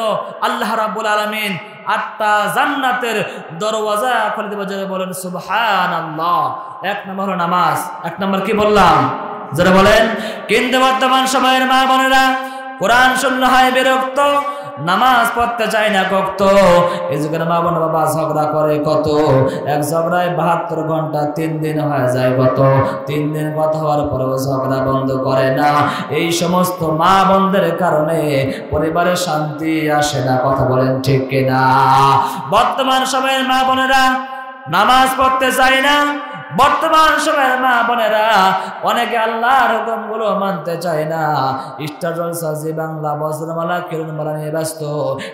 আল্লাহ রাব্বুল আলামিন 8টা জান্নাতের দরওয়াজা খুলে দেবে। যারা বলেন সুবহানাল্লাহ। 1 নম্বর হলো নামাজ। 1 নম্বর কি বললাম? যারা বলেন। কিন্তু বর্তমান সময়ের মা বোনেরা কোরআন শুনলে হয় বিরক্ত, নামাজ পড়তে চায় না কত। এই যুগের মা বোন বাবা ঝগড়া করে কত, এক ঝগড়ায় 72 ঘন্টা 3 দিন হয়ে যায় কত, 3 দিন কথা হওয়ার পরেও ঝগড়া বন্ধ করে না। এই সমস্ত মা বোনদের কারণে পরিবারে শান্তি আসে না। কথা বলেন ঠিক কিনা? বর্তমান সময়ের মা বোনেরা নামাজ পড়তে চায় না। বর্তমান সময়ের মা বোনেরা অনেকে আল্লাহর হুকুমগুলো মানতে চায় না। স্টার জলসা, জি বাংলা, বজ্রমালা, কিরণমালা নিয়ে ব্যস্ত,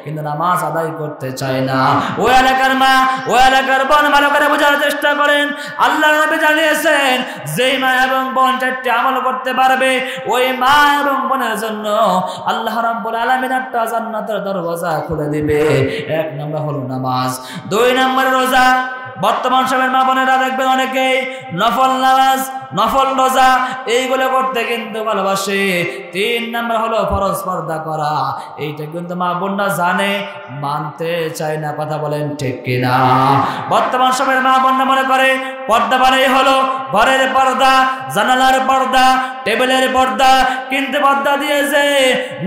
কিন্তু নামাজ আদায় করতে চায় না। ওই এলাকার মা, ওই এলাকার বোন ভালো করে বোঝার চেষ্টা করেন। আল্লাহর নবী জানিয়েছেন, যেই মা এবং বোন 4টি আমল করতে পারবে, ওই মা এবং বোনের জন্য আল্লাহ রাব্বুল আলামিন 8টা জান্নাতের দরওয়াজা খুলে দিবে। 1 নম্বর হলো নামাজ। 2 নম্বর রোজা। বর্তমান সময়ের মা বোনেরা দেখবেন অনেকে নফল নামাজ, নফল রোজা এইগুলো করতে কিন্তু ভালোবাসে। 3 নম্বর হলো ফরজ পর্দা করা। এইটা কিন্তু মা বোনরা জানে, মানতে চায় না। কথা বলেন ঠিক কিনা? বর্তমান সময়ের মা বোনরা মনে করে পর্দা মানেই হলো ঘরের পর্দা, জানালার পর্দা, টেবিলের পর্দা, কিন্তু পর্দা দিয়েছে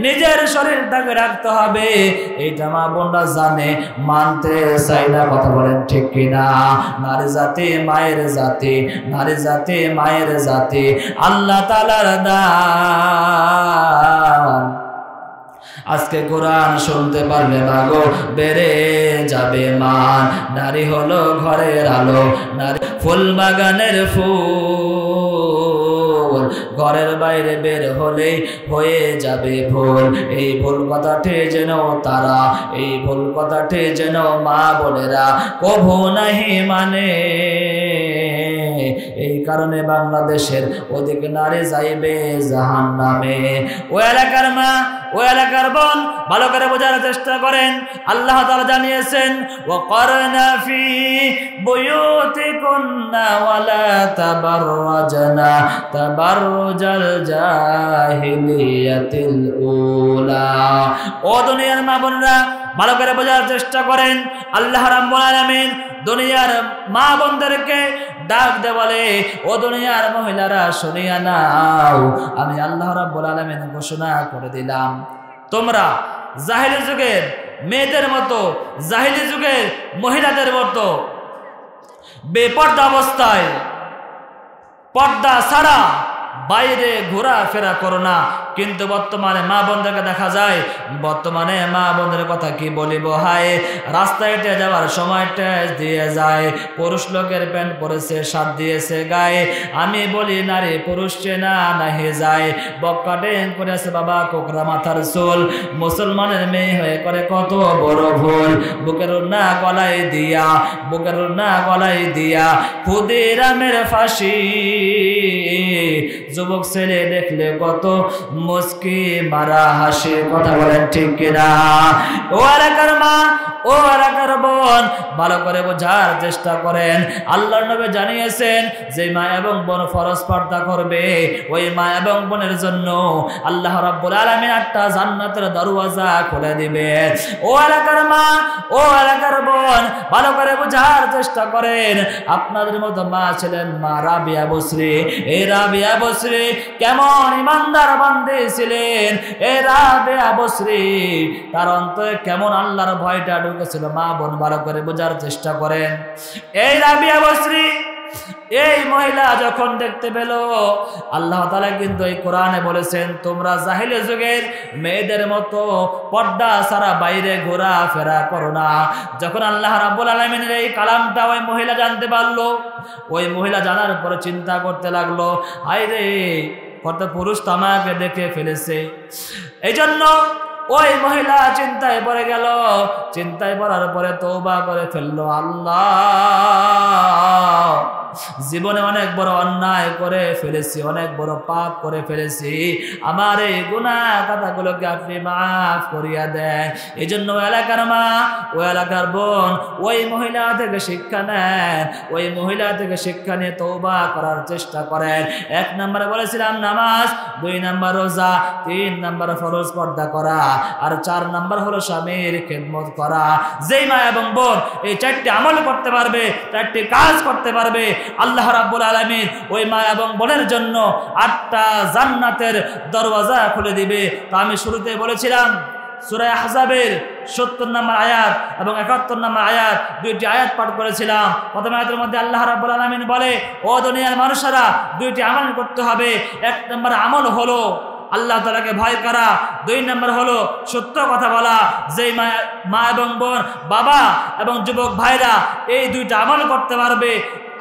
নিজের শরীরটাকে রাখতে হবে। এইটা মা বোনরা জানে, মানতে চায় না। কথা বলেন ঠিক কিনা? নারী জাতি মায়ের জাতি, নারী জাতি মায়ের জাতি, আল্লাহ তাআলার দান। আজকে কোরআন শুনতে পারলে মাগো বেড়ে যাবে মান। নারী হলো ঘরের আলো, নারী ফুল বাগানের ফুল, ঘরের বাইরে বের হলেই হয়ে যাবে ভুল। এই ভুল কথাটি যেন তারা, এই ভুল কথাটি যেন মা বোনেরা কভু নাহি মানে। এই কারণে বাংলাদেশের অধিক নারী যাইবে জাহান্নামে। ও এলাকার মা, ও এলাকার বোন, ভালো করে বোঝার চেষ্টা করেন। আল্লাহ তাআলা জানিয়েছেন ওয়াকারনা ফি বুয়ুতিকুন্না ওয়ালা তাবাররাজনা তাবাররুজাল জাহিলিয়াতিল উলা। ও দুনিয়ার মা বোনরা, ভালো করে বোঝার চেষ্টা করেন। আল্লাহ রাব্বুল আলামিন দুনিয়ার মা বোনদেরকে ডাক দে বলে, ও দুনিয়ার মহিলারা শুনিয়া নাও, আমি আল্লাহ রাব্বুল আলামিন ঘোষণা করে দিলাম, তোমরা জাহিলি যুগের মেয়েদের মতো, জাহিলি যুগের মহিলাদের মতো বেপর্দা অবস্থায় পর্দা ছাড়া বাইরে ঘোরাফেরা করো না। কিন্তু বর্তমানে মা বোনদেরকে দেখা যায়, বর্তমানে মা বোনদের কথা কি বলিব, হায় রাস্তায় হেঁটে যাওয়ার সময় ট্যাচ দিয়ে যায়, পুরুষ লোকের প্যান্ট পরেছে, শার্ট দিয়েছে গায়ে। আমি বলি নারী পুরুষ চেনা নাহি যায়, বক্কাটেন করেছে বাবা কোকরা মাথার চুল। মুসলমানের মেয়ে হয়ে করে কত বড় ভুল। বুকের না গলায় দিয়া, বুকের না গলায় দিয়া ক্ষুদিরামের ফাঁসি। যুবক ছেলে দেখলে কত মুস্কি মারা হাসি। কথা বলেন ঠিক কিনা? ও এলাকার মা, ও এলাকার বোন, ভালো করে বোঝার চেষ্টা করেন। আল্লাহর নবী জানিয়েছেন যে মা এবং বোন ফরজ পর্দা করবে, ওই মা এবং বোনের জন্য আল্লাহ রাব্বুল আলামিন একটা জান্নাতের দরওয়াজা খুলে দিবে। ও এলাকার মা, ও এলাকার বোন, ভালো করে বোঝার চেষ্টা করেন। আপনাদের মতো মা ছিলেন মা রাবিয়া বসরি। এই রাবিয়া বসরি কেমন ইমানদার বান্দী ছিলেন। এই রাবিয়া বসরি তার অন্তরে কেমন আল্লাহর ভয়টা ঢুকেছিল। মা বোন ভালো করে বোঝার চেষ্টা করেন। এই রাবিয়া বসরি, এই মহিলা যখন দেখতে পেল, আল্লাহ তাআলা কিন্তু এই কোরআনে বলেছেন তোমরা জাহিলি যুগের মেয়েদের মতো পর্দা ছাড়া বাইরে ঘোরাফেরা করো না। যখন আল্লাহ রাব্বুল আলামিনের এই কালামটা ওই মহিলা জানতে পারলো, ওই মহিলা জানার পরে চিন্তা করতে লাগলো, হায় রে কত পুরুষ তো আমাকে দেখে ফেলেছে। এই জন্য ওই মহিলা চিন্তায় পড়ে গেল। চিন্তায় পড়ার পরে তওবা করে ফেললো, আল্লাহ জীবনে অনেক বড় অন্যায় করে ফেলেছি, অনেক বড় পাপ করে ফেলেছি, আমার এই গুনাহ কথাগুলোকে আপনি মাফ করিয়া দেন। এই জন্য এলাকার মা, ওই এলাকার বোন ওই মহিলা থেকে শিক্ষা নেন, ওই মহিলা থেকে শিক্ষা নিয়ে তওবা করার চেষ্টা করেন। 1 নম্বরে বলেছিলাম নামাজ, 2 নম্বর রোজা, 3 নম্বর ফরজ পর্দা করা, আর 4 নম্বর হলো স্বামীর খেদমত করা। যেই মা এবং বোন এই 4টি আমল করতে পারবে, 4টি কাজ করতে পারবে, আল্লাহ রাব্বুল আলামিন ওই মা এবং বোনের জন্য 8টা জান্নাতের দরওয়াজা খুলে দিবে। তো আমি শুরুতে বলেছিলাম সূরা আহজাবের 70 নম্বর আয়াত এবং 71 নম্বর আয়াত, 2টি আয়াত পাঠ করেছিলাম। প্রথম আয়াতের মধ্যে আল্লাহ রাব্বুল আলামিন বলে, ও দুনিয়ার মানুষেরা 2টি আমল করতে হবে। 1 নম্বর আমল হলো আল্লাহ তাআলাকে ভয় করা, 2 নম্বর হলো সত্য কথা বলা। যেই মা এবং বোন, বাবা এবং যুবক ভাইরা এই 2টা আমল করতে পারবে,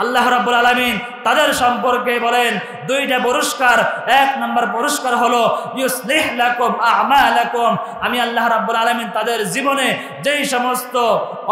আল্লাহ রাব্বুল আলামিন তাদের সম্পর্কে বলেন 2টা পুরস্কার। 1 নম্বর পুরস্কার হলো ইউসলিহ লাকুম আ'মালাকুম, আমি আল্লাহ রাব্বুল আলামিন তাদের জীবনে যেই সমস্ত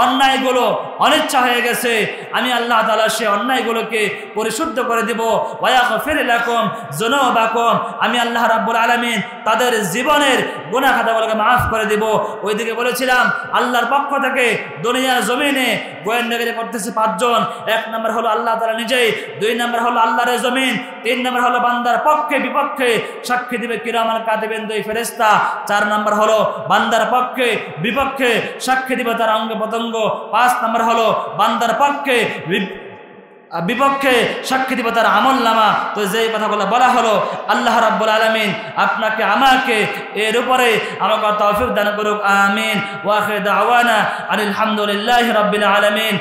অন্যায়গুলো অনিচ্ছা হয়ে গেছে, আমি আল্লাহ তাআলা সেই অন্যায়গুলোকে পরিশুদ্ধ করে দেব। ওয়া ইয়াগফির লাকুম যুনুবাকুম, আমি আল্লাহ রাব্বুল আলামিন তাদের জীবনের গুনাহ খাতাগুলোকে মাফ করে দেব। ওইদিকে বলেছিলাম আল্লাহর পক্ষ থেকে দুনিয়ার জমিনে গোয়েন্দাগিরি করতেছে 5 জন। 1 নম্বর হলো আল্লাহ তাআলা নিজেই, 2 নম্বর হলো আল্লাহর জমিন, 3 নম্বর হলো বান্দার পক্ষে বিপক্ষে সাক্ষী দিবে কিরামান কাতিবিন 2 ফেরেশতা, 4 নম্বর হলো বান্দার পক্ষে বিপক্ষে সাক্ষী দিবে তার অঙ্গ প্রত্যঙ্গ, 5 নম্বর হলো বান্দার পক্ষে বিপক্ষে সাক্ষী দিবে তার আমলনামা। তো যেই কথাগুলো বলা হলো, আল্লাহ রাব্বুল আলামিন আপনাকে আমাকে এর উপরে আমাকে তৌফিক দান করুক, আমিন। ওয়া আখির দাওয়ানা আলহামদুলিল্লাহি রাব্বিল আলামিন।